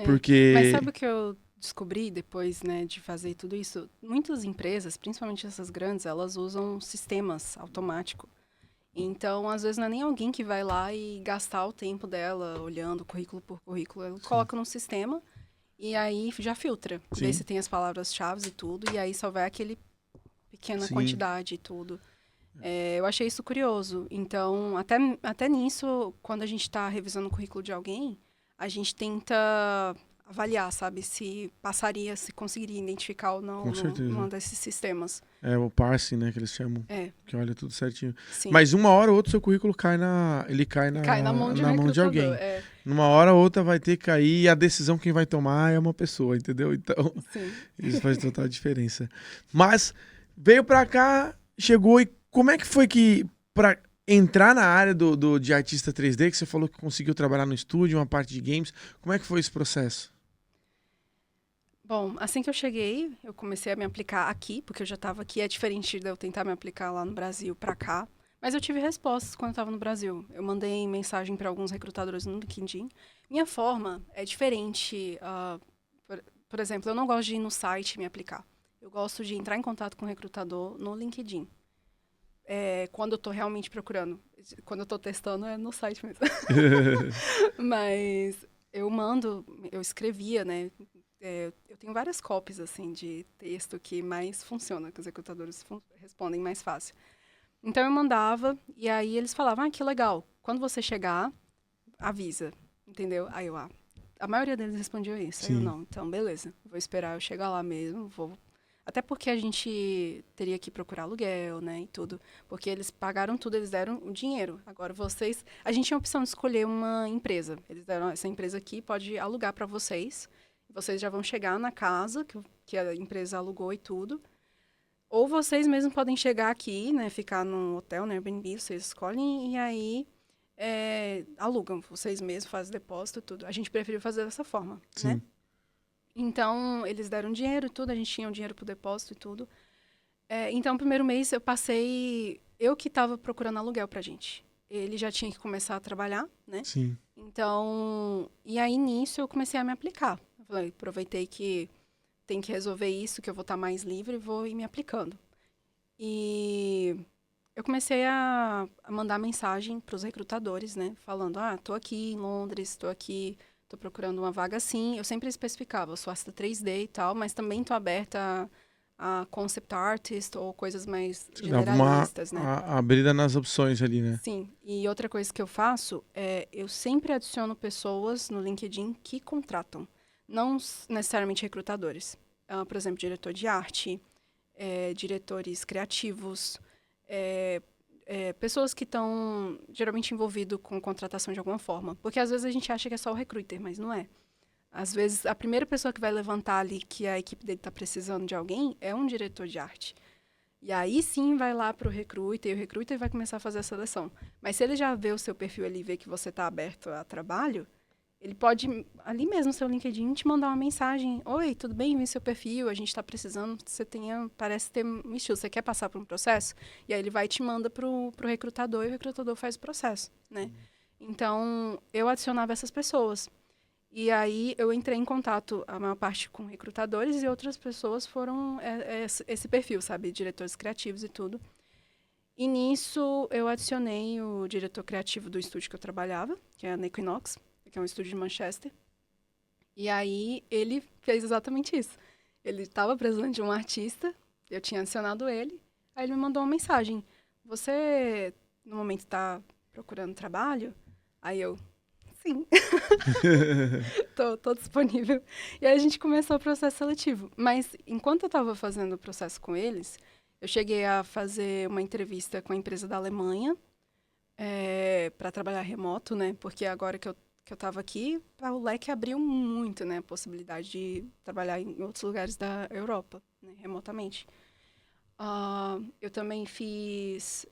Porque... Mas sabe o que eu descobri depois, né, de fazer tudo isso? Muitas empresas, principalmente essas grandes, elas usam sistemas automáticos. Então, às vezes, não é nem alguém que vai lá e gastar o tempo dela olhando currículo por currículo. Ela coloca num sistema e aí já filtra. Vê se tem as palavras-chave e tudo. E aí só vai aquele pequena quantidade e tudo. Eu achei isso curioso. Então, até nisso, quando a gente está revisando o currículo de alguém, a gente tenta avaliar, sabe? Se passaria, se conseguiria identificar ou não Com certeza. num desses sistemas. É o parsing, né, que eles chamam. É, Que olha tudo certinho. sim. Mas uma hora ou outra seu currículo cai Cai na mão de um na mão de alguém. recrutador. É, Numa hora ou outra vai ter que cair e a decisão quem vai tomar é uma pessoa, entendeu? Então, sim. isso faz total diferença. Mas veio pra cá, chegou e como é que foi que pra entrar na área de artista 3D, que você falou que conseguiu trabalhar no estúdio, uma parte de games, como é que foi esse processo? Bom, assim que eu cheguei, eu comecei a me aplicar aqui, porque eu já estava aqui. É diferente de eu tentar me aplicar lá no Brasil para cá. Mas eu tive respostas quando eu estava no Brasil. Eu mandei mensagem para alguns recrutadores no LinkedIn. Minha forma é diferente. Por exemplo, eu não gosto de ir no site e me aplicar. Eu gosto de entrar em contato com o recrutador no LinkedIn. Quando eu estou realmente procurando. Quando eu estou testando, é no site mesmo. Mas eu escrevia, né? Eu tenho várias copies, assim, de texto que mais funciona, que os recrutadores respondem mais fácil. Então, eu mandava, e aí eles falavam, que legal, quando você chegar, avisa, entendeu? Aí a maioria deles respondia isso, aí eu Sim. não, então, beleza, vou esperar eu chegar lá mesmo, até porque a gente teria que procurar aluguel, né, e tudo, porque eles pagaram tudo, eles deram o dinheiro. Agora a gente tinha a opção de escolher uma empresa, eles deram, essa empresa aqui pode alugar para vocês já vão chegar na casa que a empresa alugou e tudo. Ou vocês mesmos podem chegar aqui, né? Ficar num hotel, no Airbnb, vocês escolhem e aí alugam. Vocês mesmos fazem depósito e tudo. A gente preferiu fazer dessa forma, Sim. né? Então, eles deram dinheiro e tudo. A gente tinha o dinheiro pro depósito e tudo. Então, no primeiro mês, eu que estava procurando aluguel pra gente. Ele já tinha que começar a trabalhar, né? Sim. Então, e aí nisso eu comecei a me aplicar. Eu falei, aproveitei que tem que resolver isso, que eu vou estar mais livre e vou ir me aplicando. E eu comecei a mandar mensagem para os recrutadores, né? Falando, tô aqui em Londres, tô procurando uma vaga assim. Eu sempre especificava, eu sou artista 3D e tal, mas também tô aberta a concept artist ou coisas mais generalistas, né? A abrida nas opções ali, né? Sim, e outra coisa que eu faço eu sempre adiciono pessoas no LinkedIn que contratam, não necessariamente recrutadores. Por exemplo, diretor de arte, diretores criativos, pessoas que estão geralmente envolvidos com contratação de alguma forma. Porque às vezes a gente acha que é só o recruiter, mas não é. Às vezes a primeira pessoa que vai levantar ali que a equipe dele está precisando de alguém é um diretor de arte. E aí sim vai lá para o recruiter, e o recruiter vai começar a fazer a seleção. Mas se ele já vê o seu perfil ali e vê que você está aberto a trabalho, ele pode, ali mesmo no seu LinkedIn, te mandar uma mensagem. Oi, tudo bem? Vi seu perfil, a gente está precisando, parece ter um estilo, você quer passar por um processo? E aí ele vai e te manda pro recrutador, e o recrutador faz o processo, né? Então, eu adicionava essas pessoas. E aí eu entrei em contato, a maior parte com recrutadores, e outras pessoas foram esse perfil, sabe? Diretores criativos e tudo. E nisso eu adicionei o diretor criativo do estúdio que eu trabalhava, que é a Equinox, que é um estúdio de Manchester. E aí ele fez exatamente isso. Ele estava precisando de um artista, eu tinha adicionado ele, aí ele me mandou uma mensagem. Você, no momento, está procurando trabalho? Aí eu... Sim, tô disponível. E aí a gente começou o processo seletivo. Mas enquanto eu estava fazendo o processo com eles, eu cheguei a fazer uma entrevista com a empresa da Alemanha para trabalhar remoto, né? Porque agora que eu estava aqui, o leque abriu muito, né? A possibilidade de trabalhar em outros lugares da Europa, né? Remotamente. Eu também fiz...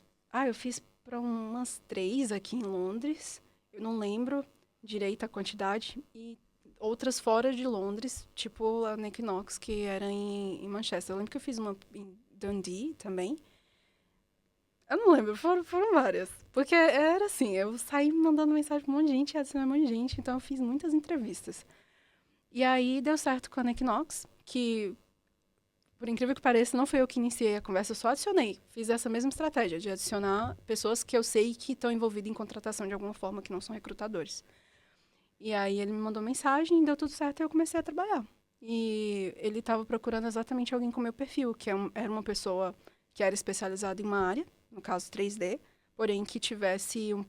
eu fiz para umas 3 aqui em Londres. Eu não lembro direito a quantidade, e outras fora de Londres, tipo a Equinox, que era em Manchester. Eu lembro que eu fiz uma em Dundee também. Eu não lembro, foram várias. Porque era assim, eu saí mandando mensagem pra um monte de gente, adicionei um monte de gente, então eu fiz muitas entrevistas. E aí deu certo com a Equinox, que, por incrível que pareça, não foi eu que iniciei a conversa, eu só adicionei. Fiz essa mesma estratégia, de adicionar pessoas que eu sei que estão envolvidas em contratação de alguma forma, que não são recrutadores. E aí ele me mandou mensagem, deu tudo certo e eu comecei a trabalhar. E ele estava procurando exatamente alguém com o meu perfil, que era uma pessoa que era especializada em uma área, no caso 3D, porém que tivesse um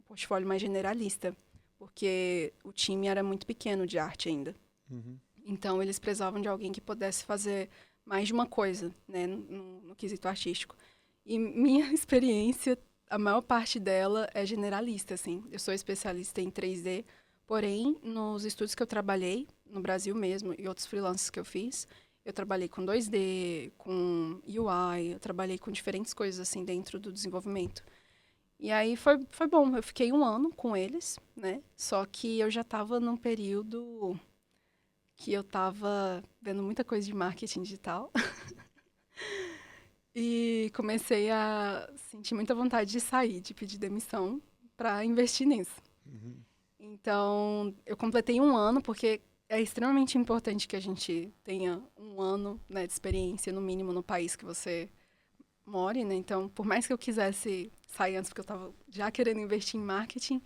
portfólio mais generalista, porque o time era muito pequeno de arte ainda. Uhum. Então, eles precisavam de alguém que pudesse fazer mais de uma coisa, né, no quesito artístico. E minha experiência, a maior parte dela é generalista, assim. Eu sou especialista em 3D, porém, nos estúdios que eu trabalhei, no Brasil mesmo, e outros freelances que eu fiz, eu trabalhei com 2D, com UI, eu trabalhei com diferentes coisas, assim, dentro do desenvolvimento. E aí foi bom, eu fiquei 1 ano com eles, né? Só que eu já estava num período que eu estava vendo muita coisa de marketing digital e comecei a sentir muita vontade de sair, de pedir demissão para investir nisso. Uhum. Então, eu completei 1 ano, porque é extremamente importante que a gente tenha 1 ano, né, de experiência, no mínimo, no país que você more, né? Então, por mais que eu quisesse sair antes, porque eu estava já querendo investir em marketing,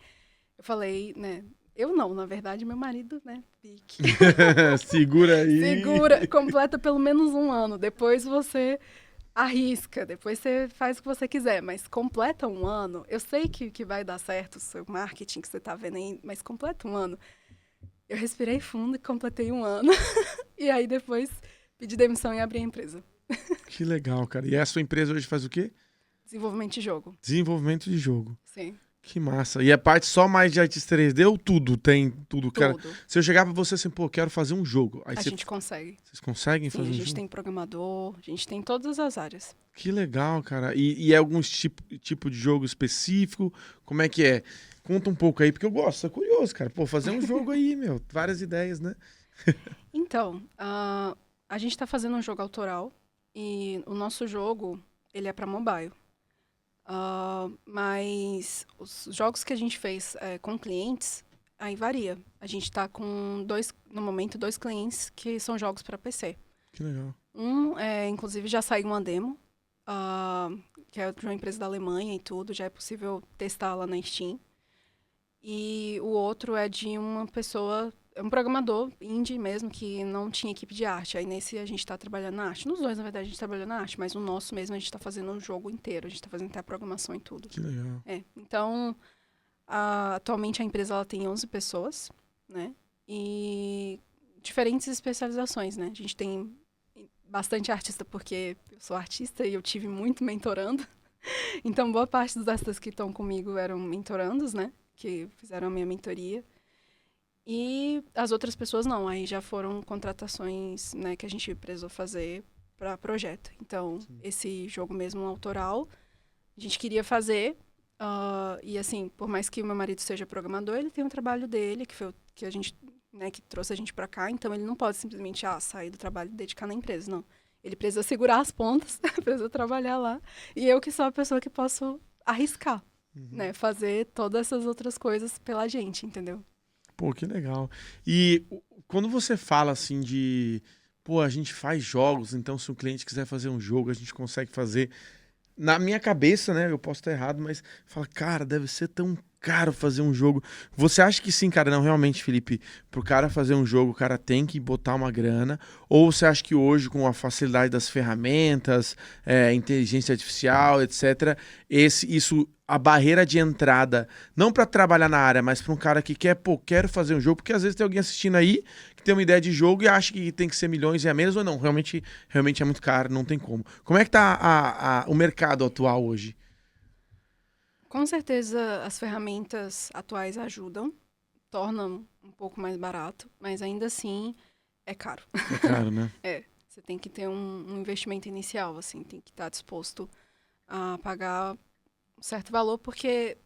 eu falei, né? Eu não, na verdade, meu marido, né? Pique. Segura aí. Segura, completa pelo menos 1 ano. Depois você arrisca, depois você faz o que você quiser, mas completa 1 ano. Eu sei que vai dar certo o seu marketing que você tá vendo aí, mas completa 1 ano. Eu respirei fundo e completei 1 ano. E aí depois pedi demissão e abri a empresa. Que legal, cara. E a sua empresa hoje faz o quê? Desenvolvimento de jogo. Desenvolvimento de jogo. Sim. Que massa. E a parte só mais de artista 3D ou tudo? Tem tudo, cara? Tudo. Se eu chegar pra você assim, pô, quero fazer um jogo. Aí A gente consegue. vocês conseguem Sim, fazer a um gente jogo? tem programador, a gente tem todas as áreas. Que legal, cara. E é algum tipo de jogo específico? Como é que é? Conta um pouco aí, porque eu gosto, sou curioso, cara. Pô, fazer um jogo aí, meu. Várias ideias, né? Então, a gente está fazendo um jogo autoral e o nosso jogo, ele é para mobile. Mas os jogos que a gente fez com clientes, aí varia. A gente está com no momento, 2 clientes que são jogos para PC. Que legal. Inclusive, já saiu uma demo, que é de uma empresa da Alemanha e tudo, já é possível testar lá na Steam. E o outro é de uma pessoa, é um programador indie mesmo, que não tinha equipe de arte. Aí nesse a gente está trabalhando na arte. Nos dois, na verdade, a gente trabalha na arte, mas no nosso mesmo a gente está fazendo o jogo inteiro. A gente está fazendo até a programação e tudo. Que legal. Então, atualmente a empresa ela tem 11 pessoas, né? E diferentes especializações, né? A gente tem bastante artista, porque eu sou artista e eu tive muito mentorando. Então, boa parte dos artistas que estão comigo eram mentorandos, né? Que fizeram a minha mentoria. E as outras pessoas não, aí já foram contratações, né, que a gente precisou fazer para projeto. Então, esse jogo mesmo autoral, a gente queria fazer, e assim, por mais que o meu marido seja programador, ele tem um trabalho dele, que foi o que a gente, né, que trouxe a gente para cá, então ele não pode simplesmente sair do trabalho e dedicar na empresa, não. Ele precisa segurar as pontas, precisa trabalhar lá, e eu que sou a pessoa que posso arriscar. Né, fazer todas essas outras coisas pela gente, entendeu? Pô, que legal. E quando você fala assim de, pô, a gente faz jogos, então se o cliente quiser fazer um jogo, a gente consegue fazer. Na minha cabeça, né, eu posso estar errado, mas fala, cara, deve ser tão caro fazer um jogo. Você acha que sim, cara? Não, realmente, Felipe, pro cara fazer um jogo, o cara tem que botar uma grana? Ou você acha que hoje, com a facilidade das ferramentas, inteligência artificial, etc., a barreira de entrada, não para trabalhar na área, mas para um cara que quer, pô, quero fazer um jogo, porque às vezes tem alguém assistindo aí que tem uma ideia de jogo e acha que tem que ser milhões e a menos, ou não, realmente é muito caro, não tem como. Como é que tá o mercado atual hoje? Com certeza as ferramentas atuais ajudam, tornam um pouco mais barato, mas ainda assim é caro. É caro, né? Você tem que ter um investimento inicial, assim, tem que estar disposto a pagar um certo valor, porque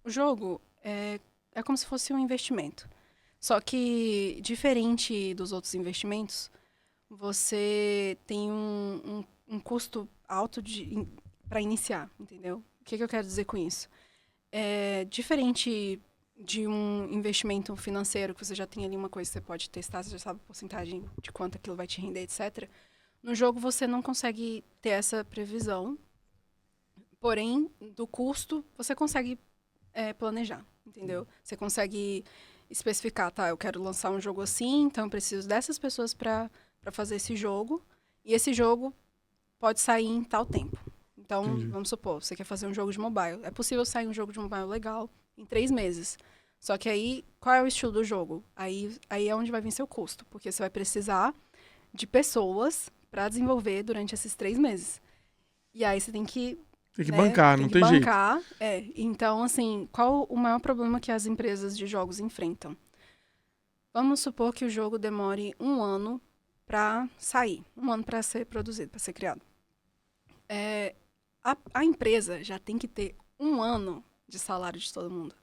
o jogo é como se fosse um investimento. Só que, diferente dos outros investimentos, você tem um custo alto para iniciar, entendeu? O que eu quero dizer com isso? Diferente de um investimento financeiro, que você já tem ali uma coisa que você pode testar, você já sabe a porcentagem de quanto aquilo vai te render, etc. No jogo, você não consegue ter essa previsão. Porém, do custo, você consegue planejar, entendeu? Você consegue especificar, tá, eu quero lançar um jogo assim, então eu preciso dessas pessoas para fazer esse jogo, e esse jogo pode sair em tal tempo. Então, Entendi. vamos supor, você quer fazer um jogo de mobile. É possível sair um jogo de mobile legal em 3 meses. Só que aí, qual é o estilo do jogo? Aí é onde vai vir seu custo, porque você vai precisar de pessoas para desenvolver durante esses 3 meses. E aí você tem que Tem que né, bancar, não tem jeito. bancar. Então, assim, qual o maior problema que as empresas de jogos enfrentam? Vamos supor que o jogo demore 1 ano para sair, 1 ano para ser produzido, para ser criado. A empresa já tem que ter 1 ano de salário de todo mundo.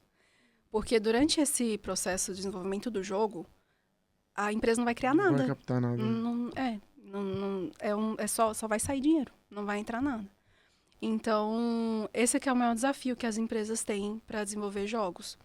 Porque durante esse processo de desenvolvimento do jogo, a empresa não vai criar Não nada. vai captar nada. Só vai sair dinheiro, não vai entrar nada. Então, esse aqui é o maior desafio que as empresas têm para desenvolver jogos.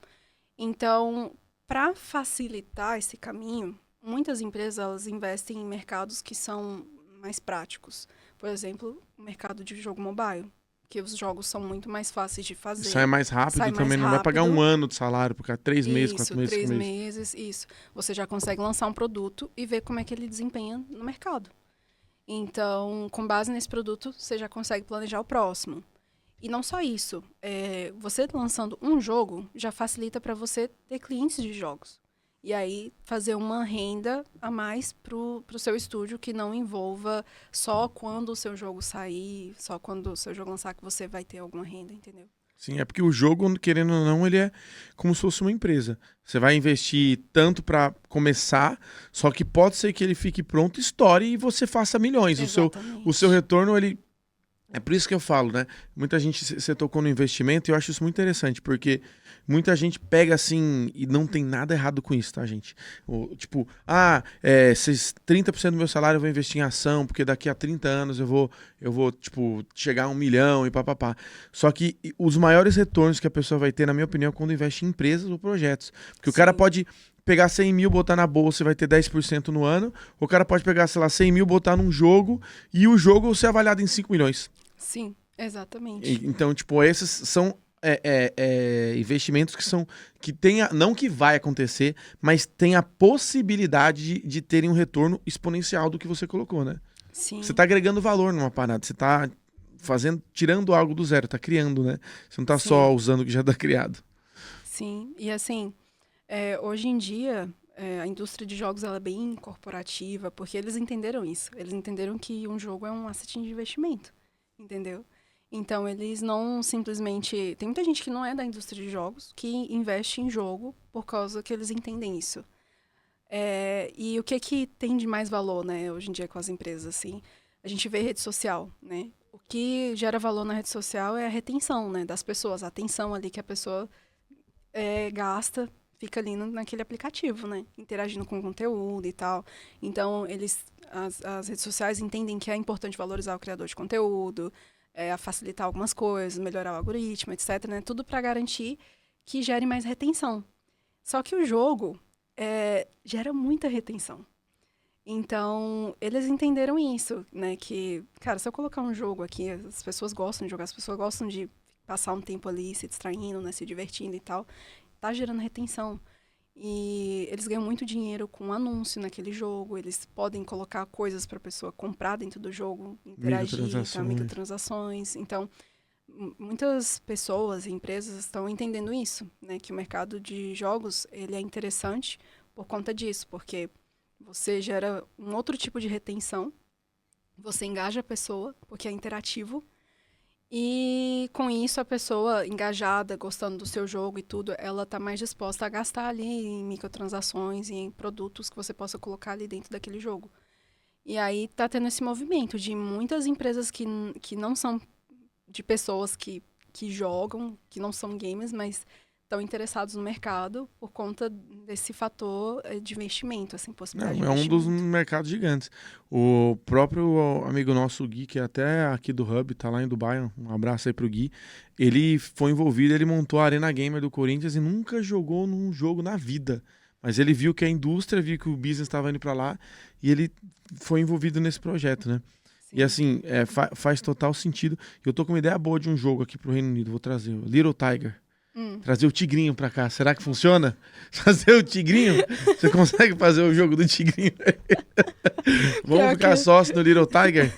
Então, para facilitar esse caminho, muitas empresas elas investem em mercados que são mais práticos. Por exemplo, o mercado de jogo mobile, que os jogos são muito mais fáceis de fazer. Sai mais rápido Sai também, mais não vai pagar rápido. 1 ano de salário, porque 3 meses, 4 Isso, meses, 3 5 meses. meses, isso. Você já consegue lançar um produto e ver como é que ele desempenha no mercado. Então, com base nesse produto, você já consegue planejar o próximo. E não só isso, você lançando um jogo já facilita para você ter clientes de jogos. E aí, fazer uma renda a mais pro seu estúdio que não envolva só quando o seu jogo sair, só quando o seu jogo lançar que você vai ter alguma renda, entendeu? Sim, é porque o jogo, querendo ou não, ele é como se fosse uma empresa. Você vai investir tanto para começar, só que pode ser que ele fique pronto, estoure e você faça milhões. O seu retorno, ele... É por isso que eu falo, né? Muita gente, você tocou no investimento e eu acho isso muito interessante, porque muita gente pega assim, e não tem nada errado com isso, tá, gente? Tipo, 30% do meu salário eu vou investir em ação, porque daqui a 30 anos eu vou tipo, chegar a 1 milhão e papapá. Só que os maiores retornos que a pessoa vai ter, na minha opinião, é quando investe em empresas ou projetos. Porque o cara pode pegar 100 mil, botar na bolsa e vai ter 10% no ano. O cara pode pegar, sei lá, 100 mil, botar num jogo e o jogo ser avaliado em 5 milhões. Sim, exatamente. Então, tipo, esses são investimentos que tem não que vai acontecer, mas tem a possibilidade de terem um retorno exponencial do que você colocou, né? Sim. Você tá agregando valor numa parada, você tá tirando algo do zero, tá criando, né? Você não tá só usando o que já tá criado. Sim, e assim, hoje em dia, a indústria de jogos ela é bem corporativa, porque eles entenderam isso. Eles entenderam que um jogo é um asset de investimento, entendeu? Então, eles não simplesmente... Tem muita gente que não é da indústria de jogos, que investe em jogo por causa que eles entendem isso. E o que tem de mais valor, né, hoje em dia com as empresas, assim? A gente vê rede social, né? O que gera valor na rede social é a retenção, né, das pessoas, a atenção ali que a pessoa gasta, fica ali naquele aplicativo, né? Interagindo com o conteúdo e tal. Então, as redes sociais entendem que é importante valorizar o criador de conteúdo, a facilitar algumas coisas, melhorar o algoritmo, etc. Né? Tudo para garantir que gere mais retenção. Só que o jogo gera muita retenção. Então, eles entenderam isso, né? Que, cara, se eu colocar um jogo aqui, as pessoas gostam de jogar, as pessoas gostam de passar um tempo ali se distraindo, né? Se divertindo e tal. Tá gerando retenção. E eles ganham muito dinheiro com anúncio naquele jogo. Eles podem colocar coisas para a pessoa comprar dentro do jogo, interagir, microtransações. Então, muitas pessoas e empresas estão entendendo isso, né? Que o mercado de jogos ele é interessante por conta disso, porque você gera um outro tipo de retenção, você engaja a pessoa, porque é interativo. E com isso a pessoa engajada, gostando do seu jogo e tudo, ela tá mais disposta a gastar ali em microtransações e em produtos que você possa colocar ali dentro daquele jogo. E aí tá tendo esse movimento de muitas empresas que não são de pessoas que jogam, que não são gamers, mas estão interessados no mercado por conta desse fator de investimento, assim, possibilidade de investimento. É um dos mercados gigantes. O próprio amigo nosso, Gui, que é até aqui do Hub, tá lá em Dubai, um abraço aí pro Gui, ele foi envolvido, ele montou a Arena Gamer do Corinthians e nunca jogou num jogo na vida. Mas ele viu que a indústria, viu que o business estava indo para lá e ele foi envolvido nesse projeto, né? Sim. E assim, faz total sentido. Eu tô com uma ideia boa de um jogo aqui pro Reino Unido, vou trazer o Little Tiger. Trazer o tigrinho pra cá. Será que funciona? Fazer o tigrinho? Você consegue fazer o jogo do tigrinho? Vamos ficar sócio do Little Tiger?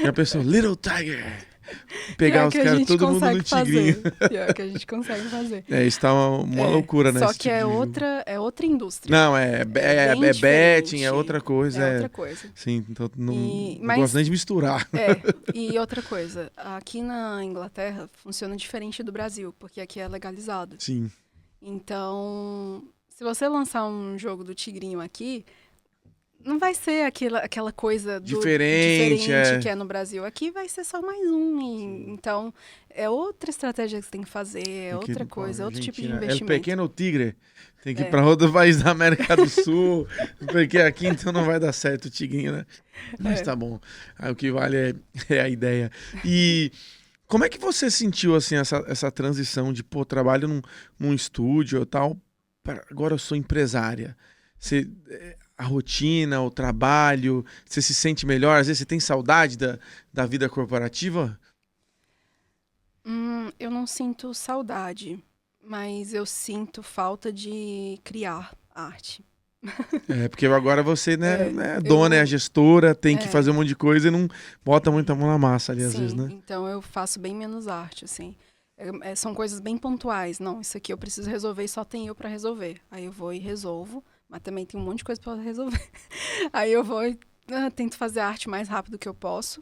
E a pessoa, Little Tiger. Pegar os caras, todo mundo no tigrinho. Pior que a gente consegue fazer. Isso tá uma loucura, né? Só que é outra indústria. Não, é betting, é outra coisa. É outra coisa. Sim, então não gosto nem de misturar. E outra coisa, aqui na Inglaterra funciona diferente do Brasil, porque aqui é legalizado. Sim. Então, se você lançar um jogo do tigrinho aqui, não vai ser aquela coisa diferente que é no Brasil. Aqui vai ser só mais um. Então, é outra estratégia que você tem que fazer, é outra coisa, outro tipo de investimento. É o pequeno tigre. Tem que ir para outro país da América do Sul, porque aqui então não vai dar certo o tigrinho, né? Mas tá bom. Aí, o que vale é a ideia. E como é que você sentiu assim, essa transição de, trabalho num estúdio e tal, agora eu sou empresária? A rotina, o trabalho, você se sente melhor? Às vezes você tem saudade da vida corporativa? Eu não sinto saudade, mas eu sinto falta de criar arte. Porque agora você, né, é dona, é a gestora, tem que fazer um monte de coisa e não bota muita mão na massa ali, às vezes, né? Então eu faço bem menos arte, assim. São coisas bem pontuais. Não, isso aqui eu preciso resolver e só tem eu pra resolver. Aí eu vou e resolvo. Mas também tem um monte de coisa para resolver. Aí eu vou e tento fazer a arte mais rápido que eu posso.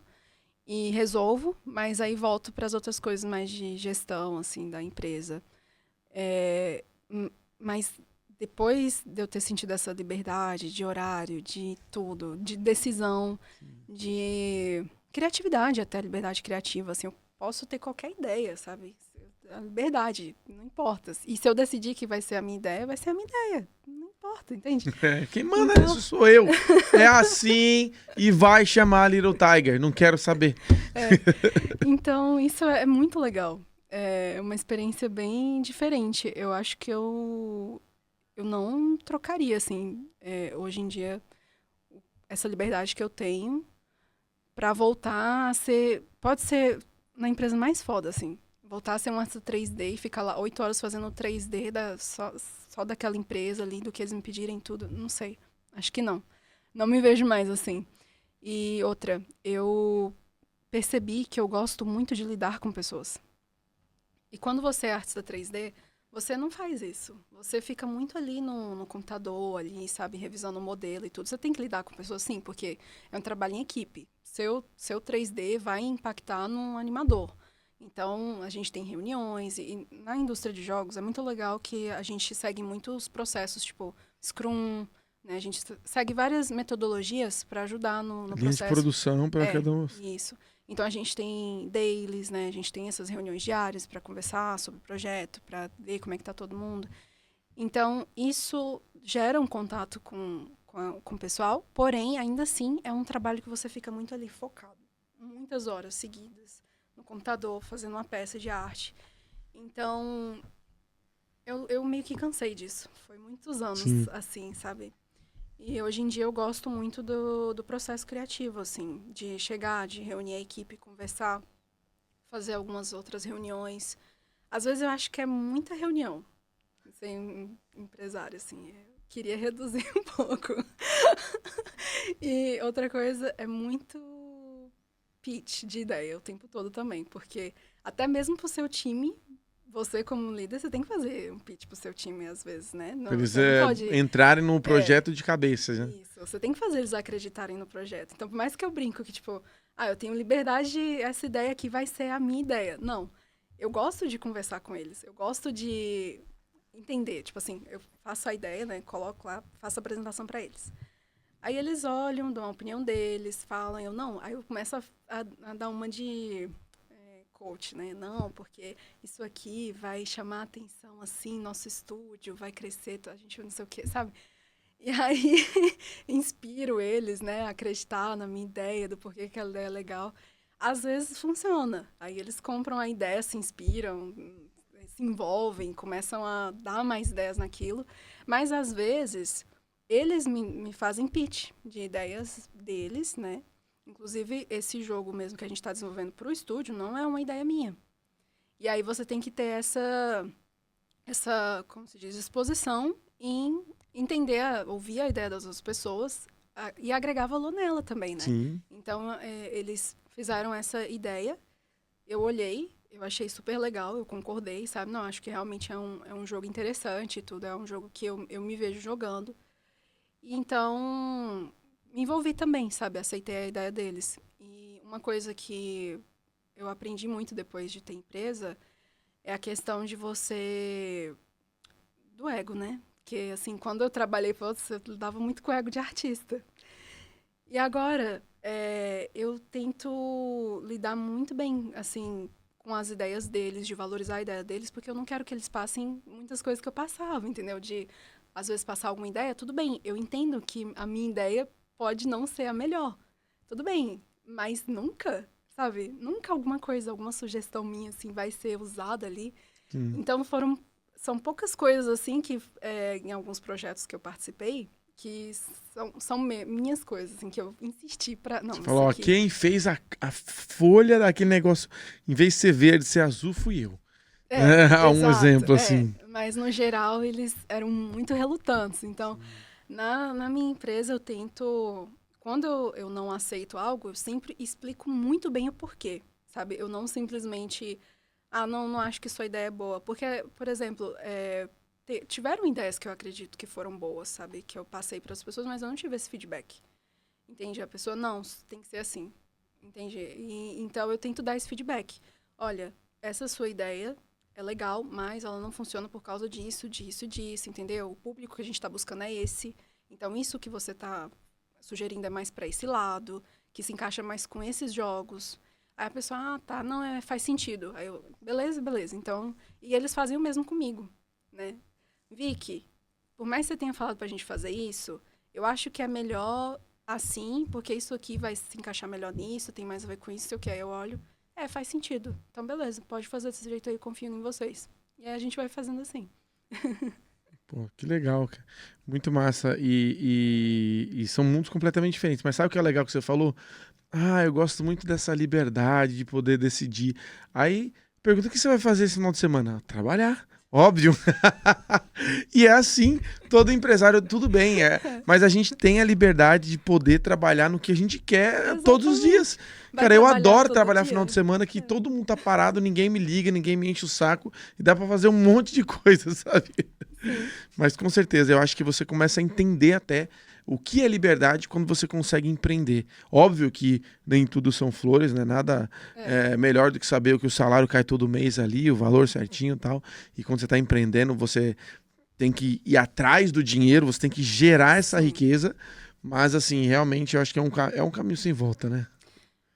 E resolvo, mas aí volto para as outras coisas mais de gestão, assim, da empresa. Mas depois de eu ter sentido essa liberdade de horário, de tudo, de decisão, de criatividade até, liberdade criativa, assim, eu posso ter qualquer ideia, sabe? A liberdade, não importa. E se eu decidir que vai ser a minha ideia, vai ser a minha ideia. Não importa, entende? Quem manda isso sou eu. É assim e vai chamar Little Tiger. Não quero saber. Então, isso é muito legal. É uma experiência bem diferente. Eu acho que eu não trocaria, assim, hoje em dia, essa liberdade que eu tenho para voltar a ser... Pode ser na empresa mais foda, assim. Voltar a ser um artista 3D e ficar lá 8 horas fazendo 3D só daquela empresa ali, do que eles me pedirem tudo. Não sei. Acho que não. Não me vejo mais assim. E outra, eu percebi que eu gosto muito de lidar com pessoas. E quando você é artista 3D, você não faz isso. Você fica muito ali no computador, ali, sabe, revisando o modelo e tudo. Você tem que lidar com pessoas, sim, porque é um trabalho em equipe. Seu 3D vai impactar num animador. Então, a gente tem reuniões e na indústria de jogos é muito legal que a gente segue muitos processos, tipo Scrum, né? A gente segue várias metodologias para ajudar no processo. De produção para cada um. Isso. Então, a gente tem dailies, né? A gente tem essas reuniões diárias para conversar sobre o projeto, para ver como é que está todo mundo. Então, isso gera um contato com o pessoal, porém, ainda assim, é um trabalho que você fica muito ali focado. Muitas horas seguidas no computador, fazendo uma peça de arte. Então, eu meio que cansei disso. Foi muitos anos assim, sabe? E hoje em dia eu gosto muito do processo criativo, assim, de chegar, de reunir a equipe, conversar, fazer algumas outras reuniões. Às vezes eu acho que é muita reunião, sem empresário, assim. Eu queria reduzir um pouco. E outra coisa, é muito pitch de ideia o tempo todo também, porque até mesmo pro seu time, você como líder, você tem que fazer um pitch pro seu time às vezes, né? Não, eles não pode entrarem no projeto de cabeça, né? Isso, você tem que fazer eles acreditarem no projeto. Então, por mais que eu brinco que, tipo, eu tenho liberdade, essa ideia aqui vai ser a minha ideia. Não, eu gosto de conversar com eles, eu gosto de entender, tipo assim, eu faço a ideia, né, coloco lá, faço a apresentação para eles. Aí eles olham, dão a opinião deles, falam, eu não. Aí eu começo a dar uma de coach, né? Não, porque isso aqui vai chamar atenção, assim, nosso estúdio vai crescer, a gente não sei o quê, sabe? E aí inspiro eles, né, a acreditar na minha ideia, do porquê que aquela ideia é legal. Às vezes funciona. Aí eles compram a ideia, se inspiram, se envolvem, começam a dar mais ideias naquilo. Mas às vezes eles me fazem pitch de ideias deles, né? Inclusive, esse jogo mesmo que a gente está desenvolvendo para o estúdio não é uma ideia minha. E aí você tem que ter essa como se diz, exposição em entender, ouvir a ideia das outras pessoas e agregar valor nela também, né? Sim. Então, eles fizeram essa ideia Eu olhei, eu achei super legal, eu concordei, sabe? Não, acho que realmente é um jogo interessante e tudo, é um jogo que eu me vejo jogando. E então, me envolvi também, sabe? Aceitei a ideia deles. E uma coisa que eu aprendi muito depois de ter empresa é a questão de você... do ego, né? Porque, assim, quando eu trabalhei para outros, eu lidava muito com o ego de artista. E agora, eu tento lidar muito bem, assim, com as ideias deles, de valorizar a ideia deles, porque eu não quero que eles passem muitas coisas que eu passava, entendeu? De, às vezes, passar alguma ideia, tudo bem, eu entendo que a minha ideia pode não ser a melhor. Tudo bem, mas nunca, sabe? Nunca alguma coisa, alguma sugestão minha, assim, vai ser usada ali. Sim. Então, são poucas coisas, assim, que em alguns projetos que eu participei, que são minhas coisas, assim, que eu insisti pra... Não, Você isso falou, ó, aqui... quem fez a folha daquele negócio, em vez de ser verde, ser azul, fui eu. Um Exato. exemplo assim. Mas, no geral, eles eram muito relutantes. Então, na minha empresa, eu tento... Quando eu não aceito algo, eu sempre explico muito bem o porquê, sabe? Eu não simplesmente... Ah, não acho que sua ideia é boa. Porque, por exemplo, tiveram ideias que eu acredito que foram boas, sabe? Que eu passei para as pessoas, mas eu não tive esse feedback. Entende? A pessoa, não, tem que ser assim. Entende? Então, eu tento dar esse feedback. Olha, essa sua ideia é legal, mas ela não funciona por causa disso, disso, entendeu? O público que a gente está buscando é esse. Então, isso que você está sugerindo é mais para esse lado, que se encaixa mais com esses jogos. Aí a pessoa, ah, tá, não, faz sentido. Aí eu, beleza. Então, e eles faziam o mesmo comigo, né? Vicky, por mais que você tenha falado pra gente fazer isso, eu acho que é melhor assim, porque isso aqui vai se encaixar melhor nisso, tem mais a ver com isso, sei o que. Aí eu olho, faz sentido. Então, beleza, pode fazer desse jeito aí, confio em vocês. E aí a gente vai fazendo assim. Pô, que legal, cara. Muito massa. E são mundos completamente diferentes. Mas sabe o que é legal que você falou? Ah, eu gosto muito dessa liberdade de poder decidir. Aí, pergunta o que você vai fazer esse final de semana? Trabalhar. Óbvio. E é assim, todo empresário, tudo bem, mas a gente tem a liberdade de poder trabalhar no que a gente quer todos os Exatamente. dias. Vai Cara, eu trabalhar adoro todo trabalhar dia? final de semana que todo mundo tá parado, ninguém me liga, ninguém me enche o saco e dá pra fazer um monte de coisa, sabe? Sim. Mas com certeza, eu acho que você começa a entender até o que é liberdade quando você consegue empreender. Óbvio que nem tudo são flores, né? Nada melhor do que saber o que o salário cai todo mês ali, o valor certinho e tal. E quando você está empreendendo, você tem que ir atrás do dinheiro, você tem que gerar essa Sim. riqueza. Mas, assim, realmente eu acho que é um caminho sem volta, né?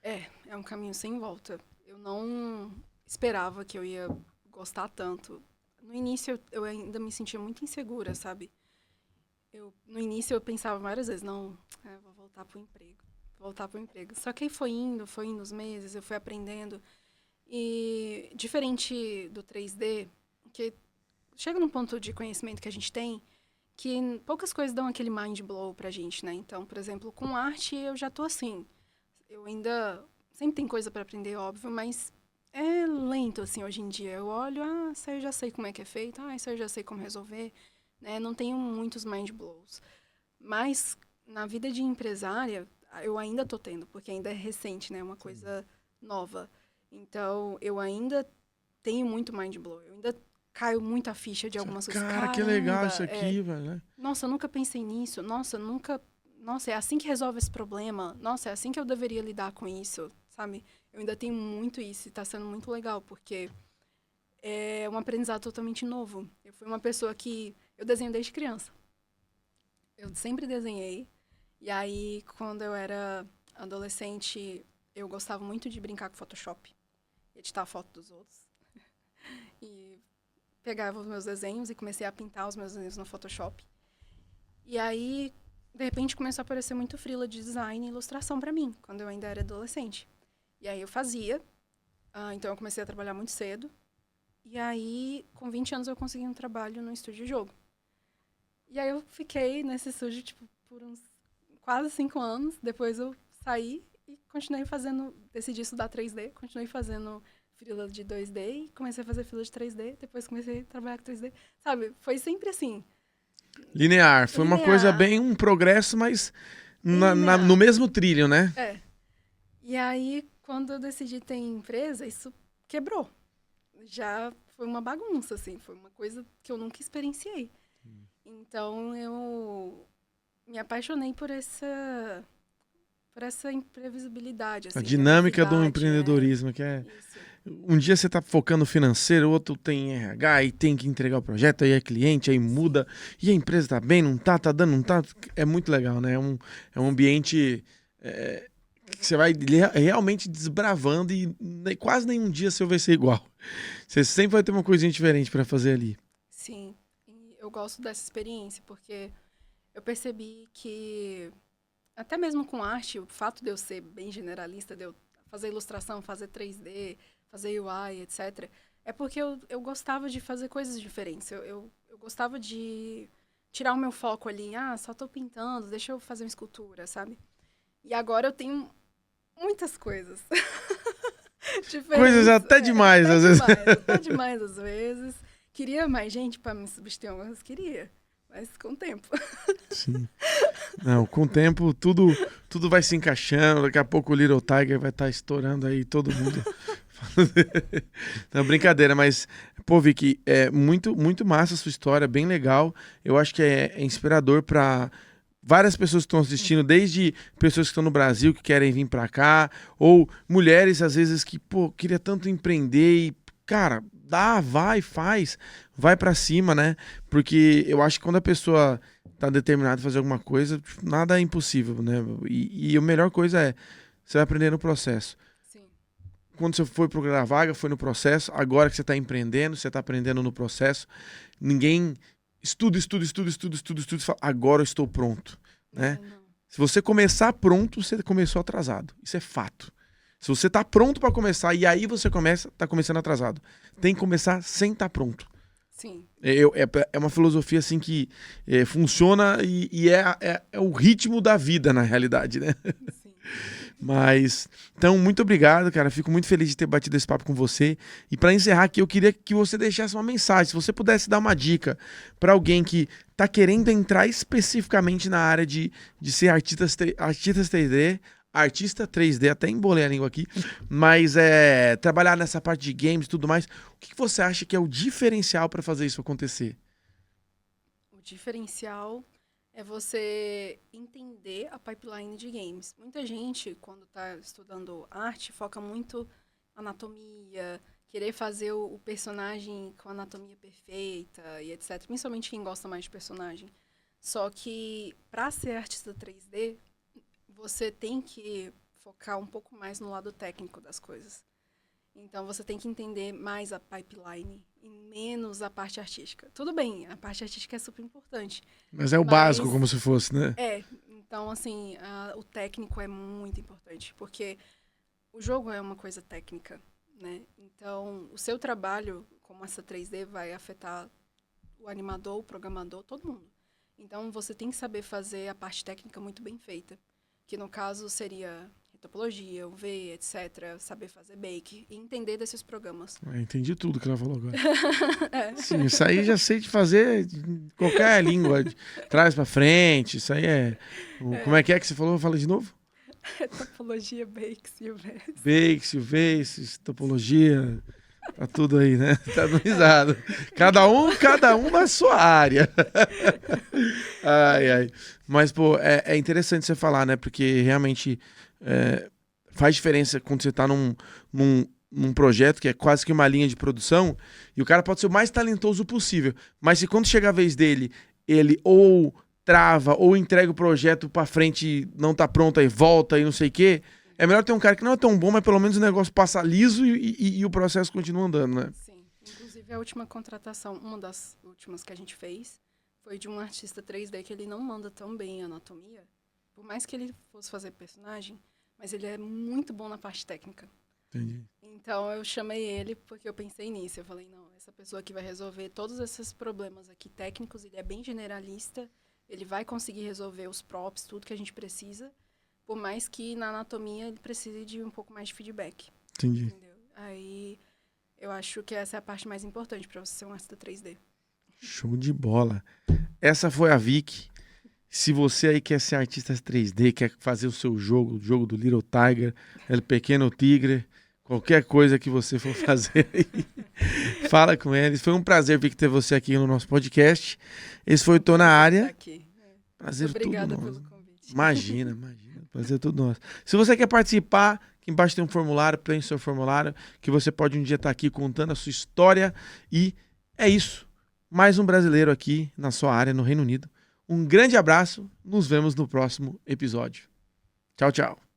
É um caminho sem volta. Eu não esperava que eu ia gostar tanto. No início, eu ainda me sentia muito insegura, sabe? No início, eu pensava várias vezes, não, vou voltar pro emprego. Voltar pro emprego. Só que aí foi indo os meses, eu fui aprendendo. E diferente do 3D, que chega num ponto de conhecimento que a gente tem, que poucas coisas dão aquele mind blow pra gente, né? Então, por exemplo, com arte, eu já tô assim. Eu ainda... Sempre tem coisa pra aprender, óbvio, mas é lento, assim, hoje em dia. Eu olho, isso aí eu já sei como é que é feito, isso aí eu já sei como resolver, né? Não tenho muitos mind blows. Mas, na vida de empresária, eu ainda tô tendo, porque ainda é recente, né? Uma coisa nova. Então, eu ainda tenho muito mind blow. Eu ainda caio muito a ficha de algumas coisas. Cara, que legal isso aqui, velho. Nossa, eu nunca pensei nisso. Nossa, é assim que resolve esse problema. Nossa, é assim que eu deveria lidar com isso, sabe? Eu ainda tenho muito isso e tá sendo muito legal, porque é um aprendizado totalmente novo. Eu fui uma pessoa que... Eu desenho desde criança. Eu sempre desenhei. E aí, quando eu era adolescente, eu gostava muito de brincar com Photoshop. Editar a foto dos outros. E pegava os meus desenhos e comecei a pintar os meus desenhos no Photoshop. E aí, de repente, começou a aparecer muito freela de design e ilustração pra mim, quando eu ainda era adolescente. E aí eu fazia. Então eu comecei a trabalhar muito cedo. E aí, com 20 anos, eu consegui um trabalho no estúdio de jogo. E aí eu fiquei nesse estúdio, tipo, por uns quase 5 anos. Depois eu saí e continuei fazendo... Decidi estudar 3D, continuei fazendo freela de 2D e comecei a fazer freela de 3D. Depois comecei a trabalhar com 3D. Sabe, foi sempre assim. Linear. Foi uma coisa bem um progresso, mas no mesmo trilho, né? E aí, quando eu decidi ter empresa, isso quebrou. Já foi uma bagunça, assim, foi uma coisa que eu nunca experienciei. Então, eu me apaixonei por essa imprevisibilidade, assim, A dinâmica do novidade, empreendedorismo, que é... Isso. Um dia você tá focando no financeiro, outro tem RH e tem que entregar o projeto, aí é cliente, aí muda, e a empresa tá bem, não tá, tá dando, não tá. É muito legal, né? É um ambiente que você vai realmente desbravando e quase nenhum dia seu vai ser igual. Você sempre vai ter uma coisinha diferente para fazer ali. Sim, e eu gosto dessa experiência, porque eu percebi que, até mesmo com arte, o fato de eu ser bem generalista, de eu fazer ilustração, fazer 3D, fazer UI, etc., é porque eu gostava de fazer coisas diferentes. Eu gostava de tirar o meu foco ali. Só tô pintando, deixa eu fazer uma escultura, sabe? E agora eu tenho muitas coisas diferentes. Coisas até demais, às vezes. Até demais, às vezes. Queria mais gente para me substituir algumas coisas? Queria. Mas com o tempo. Sim. Não, com o tempo tudo vai se encaixando. Daqui a pouco o Little Tiger vai estar estourando aí todo mundo. Não, brincadeira, mas, pô, Vicky, é muito massa a sua história, bem legal. Eu acho que é inspirador para várias pessoas que estão assistindo, desde pessoas que estão no Brasil que querem vir para cá, ou mulheres, às vezes, que, pô, queria tanto empreender e, cara, vai para cima, né? Porque eu acho que quando a pessoa tá determinada a fazer alguma coisa, nada é impossível, né? E a melhor coisa é, você vai aprender no processo. Sim. Quando você foi procurar a vaga, foi no processo. Agora que você está empreendendo, você está aprendendo no processo. Ninguém estuda e fala, agora eu estou pronto, né? Não. Se você começar pronto, você começou atrasado. Isso é fato. Se você está pronto para começar e aí você tá começando atrasado. Tem que começar sem estar pronto. Sim. É uma filosofia assim que funciona e é o ritmo da vida, na realidade, né? Sim. Mas, então, muito obrigado, cara. Fico muito feliz de ter batido esse papo com você. E para encerrar aqui, eu queria que você deixasse uma mensagem. Se você pudesse dar uma dica para alguém que tá querendo entrar especificamente na área de ser artista 3D, artista 3D, até embolei a língua aqui, mas trabalhar nessa parte de games e tudo mais, o que você acha que é o diferencial para fazer isso acontecer? O diferencial é você entender a pipeline de games. Muita gente, quando está estudando arte, foca muito anatomia, querer fazer o personagem com a anatomia perfeita e etc. Principalmente quem gosta mais de personagem. Só que, para ser artista 3D, você tem que focar um pouco mais no lado técnico das coisas. Então, você tem que entender mais a pipeline e menos a parte artística. Tudo bem, a parte artística é super importante. Mas é o básico, como se fosse, né? Então, assim, o técnico é muito importante, porque o jogo é uma coisa técnica, né? Então, o seu trabalho como essa 3D vai afetar o animador, o programador, todo mundo. Então, você tem que saber fazer a parte técnica muito bem feita, que no caso seria topologia, UV, etc., saber fazer bake e entender desses programas. Entendi tudo que ela falou agora. Sim, isso aí já sei de fazer em qualquer língua, de trás pra frente, isso aí Como é que você falou? Fala de novo? Topologia, bakes e UVs. Bakes, UVs, topologia, tá tudo aí, né? Tá dando risada. Cada um na sua área. Ai. Mas, pô, é interessante você falar, né? Porque realmente faz diferença quando você tá num projeto que é quase que uma linha de produção e o cara pode ser o mais talentoso possível, mas se quando chega a vez dele, ele ou trava ou entrega o projeto pra frente, não tá pronto, aí volta e não sei o quê, é melhor ter um cara que não é tão bom, mas pelo menos o negócio passa liso e o processo continua andando, né? Sim, inclusive a última contratação, uma das últimas que a gente fez, foi de um artista 3D que ele não manda tão bem a anatomia, por mais que ele fosse fazer personagem, mas ele é muito bom na parte técnica. Entendi. Então, eu chamei ele porque eu pensei nisso. Eu falei, não, essa pessoa aqui vai resolver todos esses problemas aqui técnicos, ele é bem generalista, ele vai conseguir resolver os props, tudo que a gente precisa, por mais que na anatomia ele precise de um pouco mais de feedback. Entendi. Entendeu? Aí, eu acho que essa é a parte mais importante para você ser um artista 3D. Show de bola. Essa foi a Vicky. Se você aí quer ser artista 3D, quer fazer o seu jogo, o jogo do Little Tiger, El Pequeno Tigre, Qualquer coisa que você for fazer aí, fala com eles. Foi um prazer ter você aqui no nosso podcast. Esse foi o Tô na Área. Prazer Obrigada todo nosso. pelo convite. Imagina. Prazer todo nosso. Se você quer participar, aqui embaixo tem um formulário, preencha seu formulário, que você pode um dia estar aqui contando a sua história. E é isso. Mais um brasileiro aqui na sua área, no Reino Unido. Um grande abraço. Nos vemos no próximo episódio. Tchau, tchau.